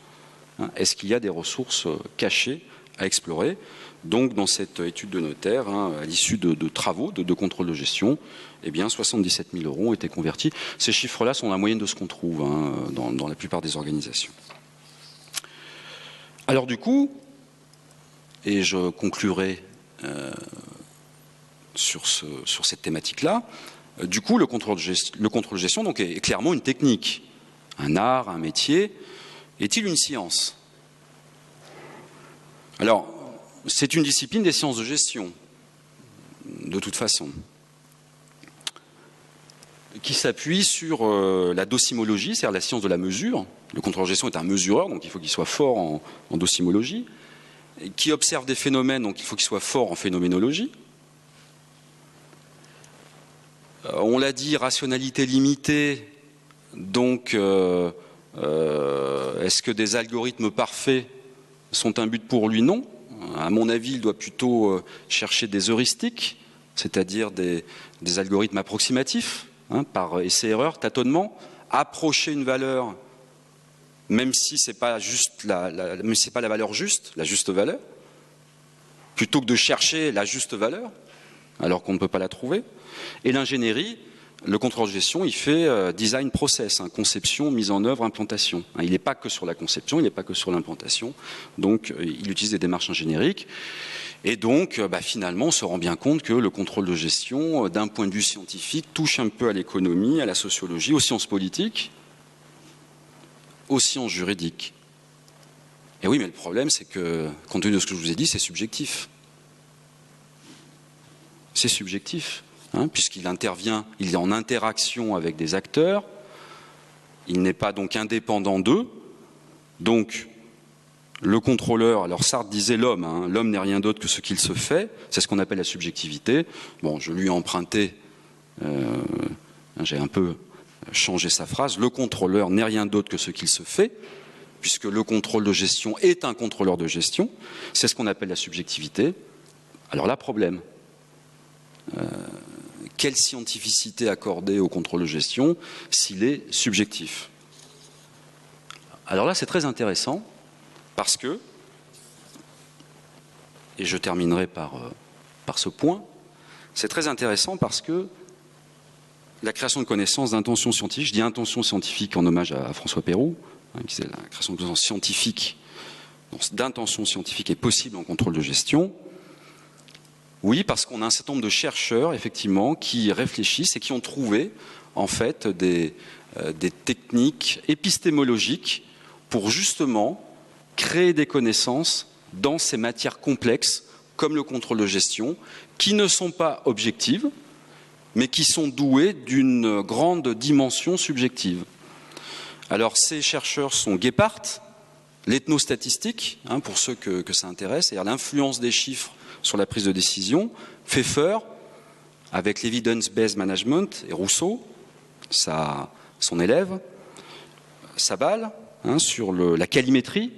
Est-ce qu'il y a des ressources cachées à explorer? Donc, dans cette étude de notaire, à l'issue de travaux de contrôle de gestion, eh bien, 77 000 € ont été convertis. Ces chiffres-là sont la moyenne de ce qu'on trouve dans la plupart des organisations. Alors du coup, et je conclurai sur cette thématique-là, du coup, le contrôle de gestion donc, est clairement une technique, un art, un métier. Est-il une science? Alors, c'est une discipline des sciences de gestion, de toute façon, qui s'appuie sur la docimologie, c'est-à-dire la science de la mesure. Le contrôleur de gestion est un mesureur, donc il faut qu'il soit fort en docimologie, qui observe des phénomènes, donc il faut qu'il soit fort en phénoménologie. On l'a dit, rationalité limitée, donc est-ce que des algorithmes parfaits sont un but pour lui? Non. À mon avis, il doit plutôt chercher des heuristiques, c'est-à-dire des algorithmes approximatifs, par essai-erreur, tâtonnement, approcher une valeur, même si ce n'est pas la valeur juste, la juste valeur, plutôt que de chercher la juste valeur, alors qu'on ne peut pas la trouver. Et l'ingénierie, le contrôle de gestion, il fait design process, conception, mise en œuvre, implantation. Il n'est pas que sur la conception, il n'est pas que sur l'implantation. Donc, il utilise des démarches ingénieriques. Et donc, finalement, on se rend bien compte que le contrôle de gestion, d'un point de vue scientifique, touche un peu à l'économie, à la sociologie, aux sciences politiques, aux sciences juridiques. Et oui, mais le problème, c'est que, compte tenu de ce que je vous ai dit, c'est subjectif. C'est subjectif. Puisqu'il intervient, il est en interaction avec des acteurs, il n'est pas donc indépendant d'eux. Donc, le contrôleur, alors Sartre disait l'homme, l'homme n'est rien d'autre que ce qu'il se fait, c'est ce qu'on appelle la subjectivité. Bon, je lui ai emprunté, j'ai un peu changé sa phrase, le contrôleur n'est rien d'autre que ce qu'il se fait, puisque le contrôle de gestion est un contrôleur de gestion, c'est ce qu'on appelle la subjectivité. Alors là, problème. Quelle scientificité accorder au contrôle de gestion s'il est subjectif? Alors là, c'est très intéressant parce que, et je terminerai par ce point, c'est très intéressant parce que la création de connaissances d'intention scientifique, je dis intention scientifique en hommage à François Pérou, qui disait la création de connaissances scientifiques, d'intention scientifique est possible en contrôle de gestion. Oui, parce qu'on a un certain nombre de chercheurs, effectivement, qui réfléchissent et qui ont trouvé, en fait, des techniques épistémologiques pour justement créer des connaissances dans ces matières complexes, comme le contrôle de gestion, qui ne sont pas objectives, mais qui sont douées d'une grande dimension subjective. Alors, ces chercheurs sont Gebhardt, l'ethnostatistique, pour ceux que ça intéresse, c'est-à-dire l'influence des chiffres sur la prise de décision, Pfeffer, avec l'evidence-based management, et Rousseau, son élève, Sabal sur la calimétrie,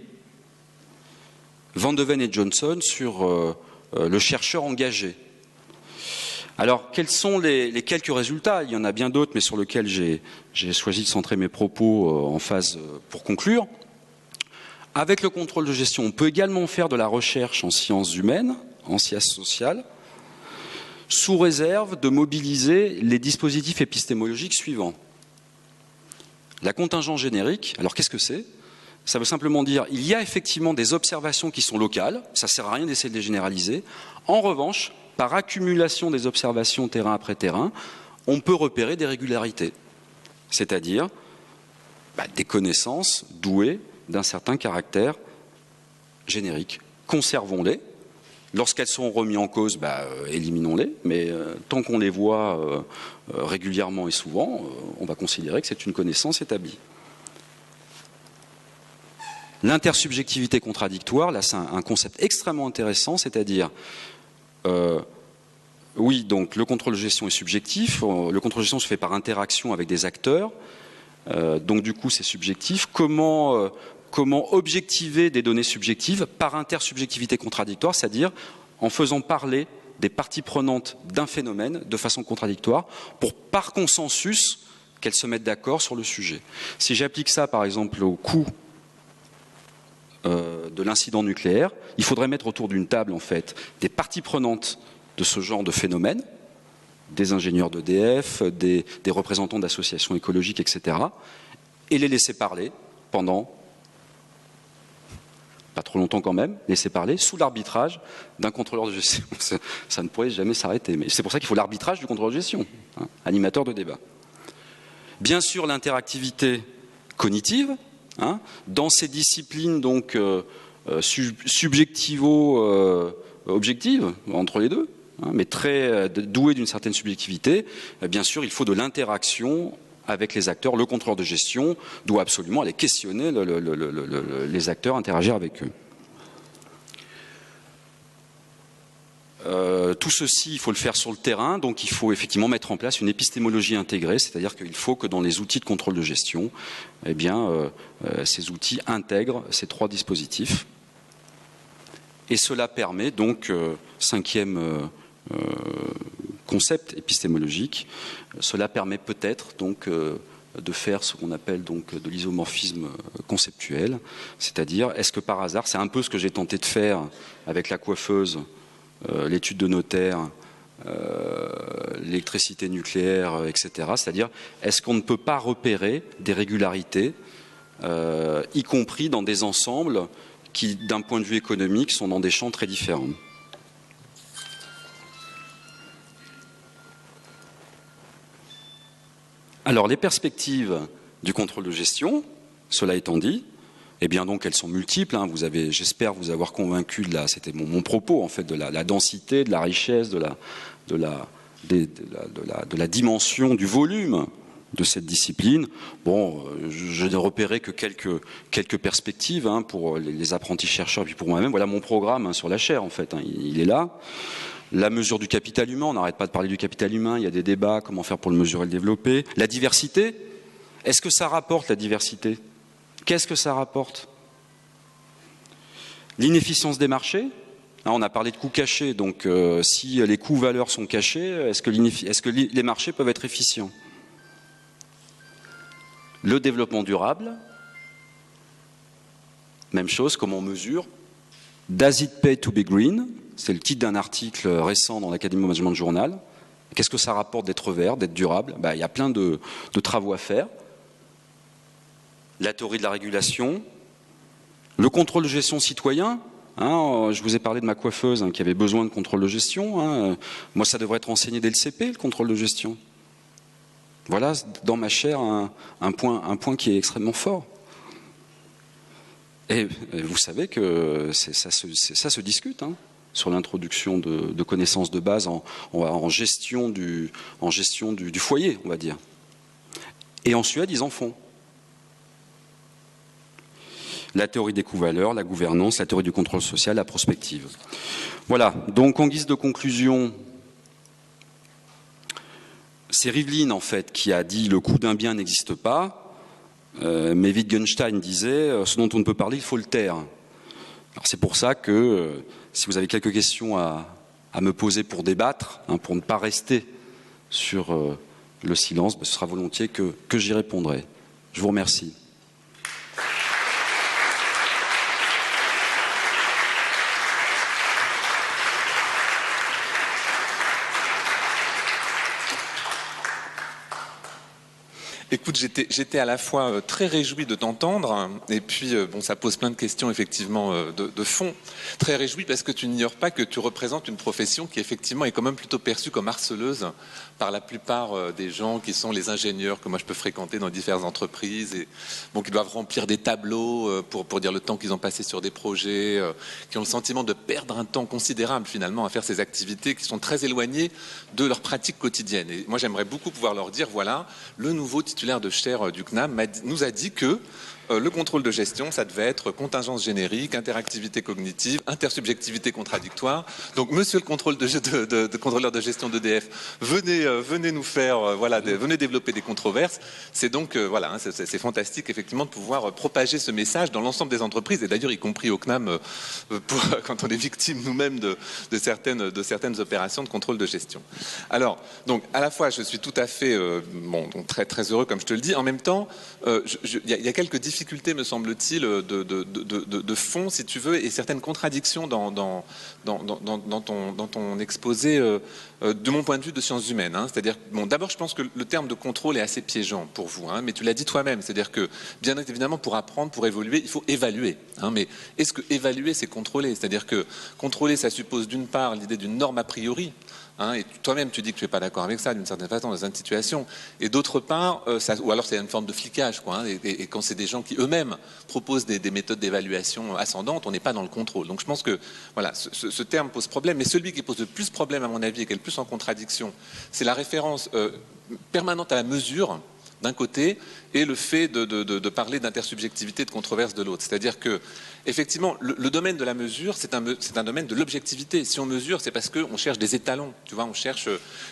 Van de Ven et Johnson sur le chercheur engagé. Alors, quels sont les quelques résultats? Il y en a bien d'autres, mais sur lesquels j'ai choisi de centrer mes propos en phase pour conclure. Avec le contrôle de gestion, on peut également faire de la recherche en sciences humaines, en sciences sociales, sous réserve de mobiliser les dispositifs épistémologiques suivants. La contingence générique, alors qu'est-ce que c'est? Ça veut simplement dire il y a effectivement des observations qui sont locales, ça ne sert à rien d'essayer de les généraliser. En revanche, par accumulation des observations terrain après terrain, on peut repérer des régularités, c'est-à-dire des connaissances douées d'un certain caractère générique. Conservons-les. Lorsqu'elles sont remises en cause, éliminons-les. Mais tant qu'on les voit régulièrement et souvent, on va considérer que c'est une connaissance établie. L'intersubjectivité contradictoire, là c'est un concept extrêmement intéressant, c'est-à-dire, oui, donc le contrôle de gestion est subjectif, le contrôle de gestion se fait par interaction avec des acteurs, donc du coup c'est subjectif. Comment objectiver des données subjectives par intersubjectivité contradictoire, c'est-à-dire en faisant parler des parties prenantes d'un phénomène de façon contradictoire pour, par consensus, qu'elles se mettent d'accord sur le sujet. Si j'applique ça par exemple au coût de l'incident nucléaire, il faudrait mettre autour d'une table en fait des parties prenantes de ce genre de phénomène, des ingénieurs d'EDF, des représentants d'associations écologiques, etc., et les laisser parler pendant, pas trop longtemps quand même, laisser parler sous l'arbitrage d'un contrôleur de gestion. Ça ne pourrait jamais s'arrêter, mais c'est pour ça qu'il faut l'arbitrage du contrôleur de gestion, animateur de débat. Bien sûr, l'interactivité cognitive, dans ces disciplines donc subjectivo-objectives, entre les deux, mais très douées d'une certaine subjectivité, bien sûr, il faut de l'interaction avec les acteurs. Le contrôleur de gestion doit absolument aller questionner les acteurs, interagir avec eux. Tout ceci, il faut le faire sur le terrain, donc il faut effectivement mettre en place une épistémologie intégrée, c'est-à-dire qu'il faut que dans les outils de contrôle de gestion, ces outils intègrent ces trois dispositifs. Et cela permet donc, cinquième concept épistémologique, cela permet peut-être donc de faire ce qu'on appelle donc de l'isomorphisme conceptuel, c'est-à-dire est-ce que par hasard, c'est un peu ce que j'ai tenté de faire avec la coiffeuse, l'étude de notaire, l'électricité nucléaire, etc. C'est-à-dire, est-ce qu'on ne peut pas repérer des régularités, y compris dans des ensembles qui, d'un point de vue économique, sont dans des champs très différents. Alors, les perspectives du contrôle de gestion, cela étant dit, eh bien donc elles sont multiples. J'espère vous avoir convaincu de c'était mon propos en fait, de la densité, de la richesse, de la dimension, du volume de cette discipline. Bon, je n'ai repéré que quelques perspectives pour les apprentis chercheurs, puis pour moi-même. Voilà mon programme sur la chaire en fait. Il est là. La mesure du capital humain, on n'arrête pas de parler du capital humain. Il y a des débats, comment faire pour le mesurer et le développer. La diversité. Est-ce que ça rapporte la diversité ? Qu'est-ce que ça rapporte? L'inefficience des marchés. On a parlé de coûts cachés, donc si les coûts-valeurs sont cachés, est-ce que les marchés peuvent être efficients? Le développement durable, même chose, comment on mesure? Does it pay to be green? C'est le titre d'un article récent dans l'Academy Management Journal. Qu'est-ce que ça rapporte d'être vert, d'être durable? Il y a plein de travaux à faire. La théorie de la régulation, le contrôle de gestion citoyen. Je vous ai parlé de ma coiffeuse qui avait besoin de contrôle de gestion. Moi, ça devrait être enseigné dès le CP, le contrôle de gestion. Voilà, dans ma chaire, un point qui est extrêmement fort. Et vous savez que ça se discute sur l'introduction de connaissances de base en gestion du foyer, on va dire. Et en Suède, ils en font. La théorie des coûts-valeurs, la gouvernance, la théorie du contrôle social, la prospective. Voilà, donc en guise de conclusion, c'est Rivlin en fait qui a dit le coût d'un bien n'existe pas. mais Wittgenstein disait ce dont on ne peut parler, il faut le taire. Alors c'est pour ça que si vous avez quelques questions à me poser pour débattre, hein, pour ne pas rester sur le silence, ce sera volontiers que j'y répondrai. Je vous remercie. Écoute, j'étais à la fois très réjoui de t'entendre, et puis bon, ça pose plein de questions effectivement de fond. Très réjoui parce que tu n'ignores pas que tu représentes une profession qui effectivement est quand même plutôt perçue comme harceleuse par la plupart des gens qui sont les ingénieurs que moi je peux fréquenter dans diverses entreprises, et bon, qui doivent remplir des tableaux pour dire le temps qu'ils ont passé sur des projets, qui ont le sentiment de perdre un temps considérable finalement à faire ces activités qui sont très éloignées de leur pratique quotidienne. Et moi j'aimerais beaucoup pouvoir leur dire, voilà, le nouveau titulaire de chaire du CNAM nous a dit que le contrôle de gestion, ça devait être contingence générique, interactivité cognitive, intersubjectivité contradictoire. Donc, monsieur le contrôleur de gestion d'EDF, venez nous faire, venez développer des controverses. C'est donc, voilà, c'est fantastique, effectivement, de pouvoir propager ce message dans l'ensemble des entreprises, et d'ailleurs, y compris au CNAM, quand on est victime nous-mêmes de certaines opérations de contrôle de gestion. Alors, donc, à la fois, je suis tout à fait, donc très, très heureux, comme je te le dis. En même temps, il y a quelques difficultés, me semble-t-il, de fond, si tu veux, et certaines contradictions dans ton exposé, de mon point de vue, de sciences humaines. Hein. C'est-à-dire, bon, d'abord, je pense que le terme de contrôle est assez piégeant pour vous, hein, mais tu l'as dit toi-même. C'est-à-dire que, bien évidemment, pour apprendre, pour évoluer, il faut évaluer. Hein, mais est-ce que évaluer, c'est contrôler? C'est-à-dire que contrôler, ça suppose d'une part l'idée d'une norme a priori. Hein, et toi-même, tu dis que tu n'es pas d'accord avec ça, d'une certaine façon, dans une situation. Et d'autre part, ou alors c'est une forme de flicage, quoi. Hein, et quand c'est des gens qui eux-mêmes proposent des méthodes d'évaluation ascendantes, on n'est pas dans le contrôle. Donc je pense que voilà, ce terme pose problème. Mais celui qui pose le plus problème, à mon avis, et qui est le plus en contradiction, c'est la référence permanente à la mesure, d'un côté, et le fait de parler d'intersubjectivité, de controverse de l'autre. C'est-à-dire que, effectivement, le domaine de la mesure, c'est un domaine de l'objectivité. Si on mesure, c'est parce qu'on cherche des étalons, tu vois, on cherche...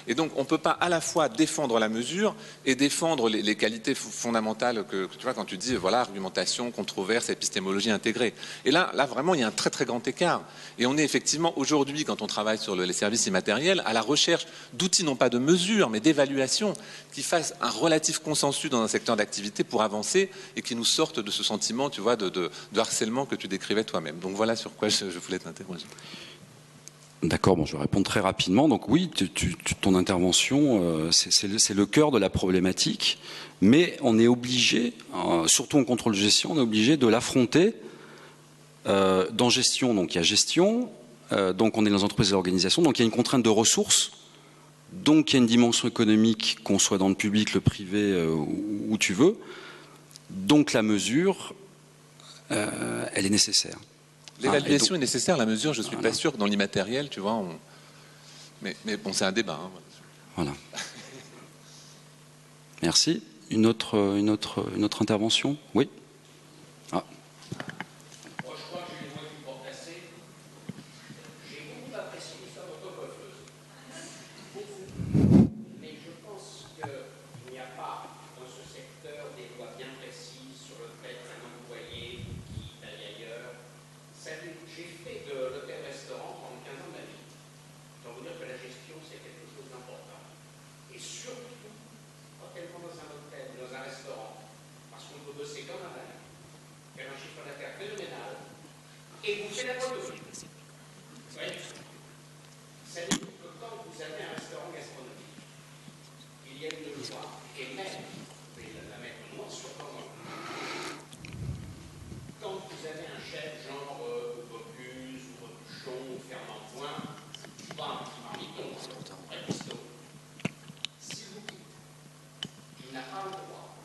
Et donc, on ne peut pas à la fois défendre la mesure et défendre les qualités fondamentales que tu vois, quand tu dis, voilà, argumentation, controverse, épistémologie intégrée. Et là, vraiment, il y a un très, très grand écart. Et on est effectivement, aujourd'hui, quand on travaille sur les services immatériels, à la recherche d'outils, non pas de mesure, mais d'évaluation, qui fassent un relatif consensus dans un secteur d'activité pour avancer et qui nous sortent de ce sentiment, tu vois, de harcèlement que tu décrivais toi-même. Donc voilà sur quoi je voulais t'interroger. D'accord, bon, je vais répondre très rapidement. Donc oui, ton intervention, c'est le cœur de la problématique, mais on est obligé, surtout en contrôle de gestion, on est obligé de l'affronter. Dans gestion, donc il y a gestion, donc on est dans les entreprises et l'organisation, donc il y a une contrainte de ressources, donc il y a une dimension économique, qu'on soit dans le public, le privé, où tu veux, donc la mesure, elle est nécessaire. L'évaluation est nécessaire, la mesure, je ne suis pas sûr que dans l'immatériel, tu vois, mais bon, c'est un débat. Hein, voilà. Merci. Une autre intervention? Oui. Ah. Moi, je crois que j'ai une voix qui porte assez. J'ai beaucoup apprécié l'histoire de votre coiffeuse. Mais je pense qu'il n'y a pas dans ce secteur des lois bien précises sur le fait qu'un employé qui aille ailleurs. J'ai fait de l'hôtel-restaurant pendant 15 ans de ma vie. Autant vous dire que la gestion, c'est quelque chose d'important. Et surtout, quand elle va dans un hôtel, dans un restaurant, parce qu'on peut bosser comme un malade, faire un chiffre d'affaires phénoménal, et vous faites la boîte de frites. Vous voyez? Ça veut dire que quand vous avez un restaurant gastronomique, il y a une loi, et même, vous pouvez la mettre noir sur blanc, quand vous avez un chef genre Bocuse, ou Robuchon, ou Fernand Point, pas un petit marmiton, un vrai pisto, s'il vous plaît, il n'a pas le droit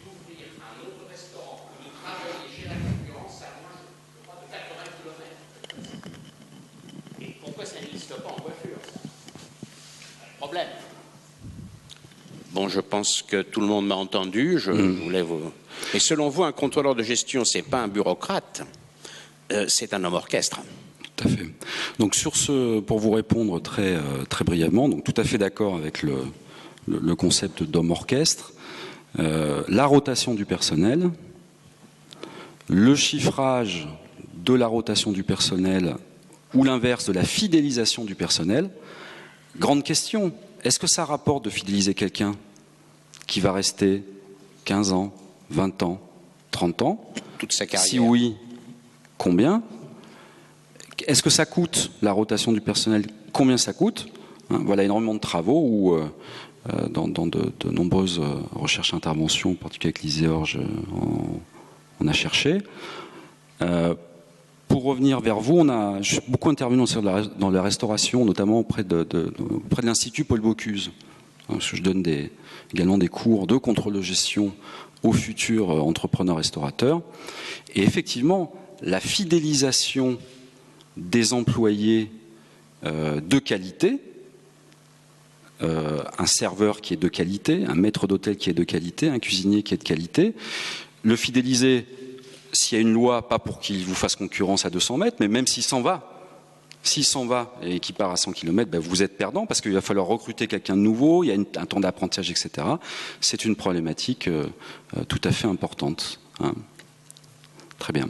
d'ouvrir un autre restaurant ou de travailler chez la concurrence à moins, je crois, de 80 km. Et pourquoi ça n'existe pas en voiture, ça? Problème. Bon, je pense que tout le monde m'a entendu. Je voulais vous... Et selon vous, un contrôleur de gestion, c'est pas un bureaucrate, c'est un homme orchestre. Tout à fait. Donc sur ce, pour vous répondre très brièvement, donc tout à fait d'accord avec le concept d'homme orchestre. la rotation du personnel, le chiffrage de la rotation du personnel ou l'inverse de la fidélisation du personnel. Grande question, est-ce que ça rapporte de fidéliser quelqu'un qui va rester 15 ans, 20 ans, 30 ans? Toute sa carrière. Si oui, combien? Est-ce que ça coûte, la rotation du personnel? Combien ça coûte? Voilà énormément de travaux où, dans de nombreuses recherches et interventions, en particulier avec l'ISEORG, on a cherché. Pour revenir vers vous, on a beaucoup intervenu dans la restauration, notamment auprès de l'Institut Paul Bocuse. Parce que je donne également des cours de contrôle de gestion aux futurs entrepreneurs restaurateurs. Et effectivement, la fidélisation des employés de qualité, un serveur qui est de qualité, un maître d'hôtel qui est de qualité, un cuisinier qui est de qualité, le fidéliser, s'il y a une loi, pas pour qu'il vous fasse concurrence à 200 mètres, mais même s'il s'en va et qu'il part à 100 km, ben vous êtes perdant parce qu'il va falloir recruter quelqu'un de nouveau, il y a un temps d'apprentissage, etc. C'est une problématique tout à fait importante. Hein. Très bien.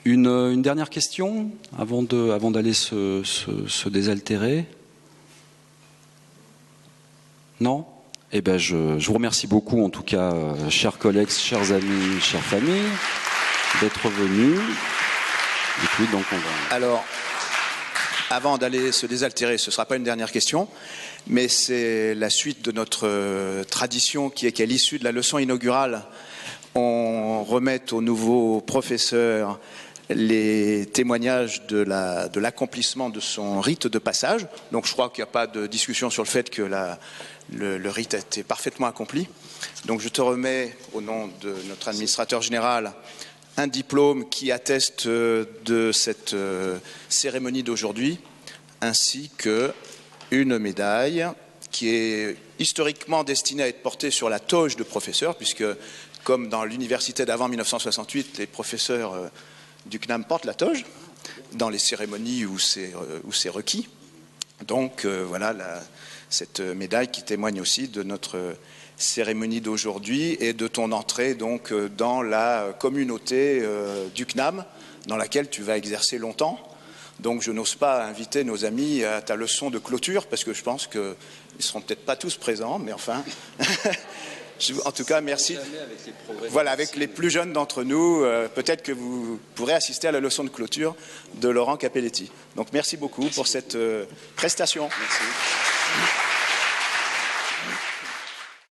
Une dernière question avant d'aller se désaltérer? Non? Eh ben je vous remercie beaucoup, en tout cas, chers collègues, chers amis, chères familles, d'être venus. Et puis, donc, on va... Alors, avant d'aller se désaltérer, ce ne sera pas une dernière question, mais c'est la suite de notre tradition qui est qu'à l'issue de la leçon inaugurale, on remette aux nouveaux professeurs les témoignages de l'accomplissement de son rite de passage. Donc je crois qu'il n'y a pas de discussion sur le fait que le rite a été parfaitement accompli. Donc je te remets, au nom de notre administrateur général, un diplôme qui atteste de cette cérémonie d'aujourd'hui, ainsi qu'une médaille qui est historiquement destinée à être portée sur la toge de professeur, puisque, comme dans l'université d'avant 1968, les professeurs du CNAM portent la toge dans les cérémonies où c'est requis. Donc voilà cette médaille qui témoigne aussi de notre cérémonie d'aujourd'hui et de ton entrée donc dans la communauté du CNAM dans laquelle tu vas exercer longtemps. Donc je n'ose pas inviter nos amis à ta leçon de clôture parce que je pense qu'ils ne seront peut-être pas tous présents, mais enfin... En tout cas, merci. Voilà, avec les plus jeunes d'entre nous, peut-être que vous pourrez assister à la leçon de clôture de Laurent Capelletti. Donc merci beaucoup pour cette prestation. Merci.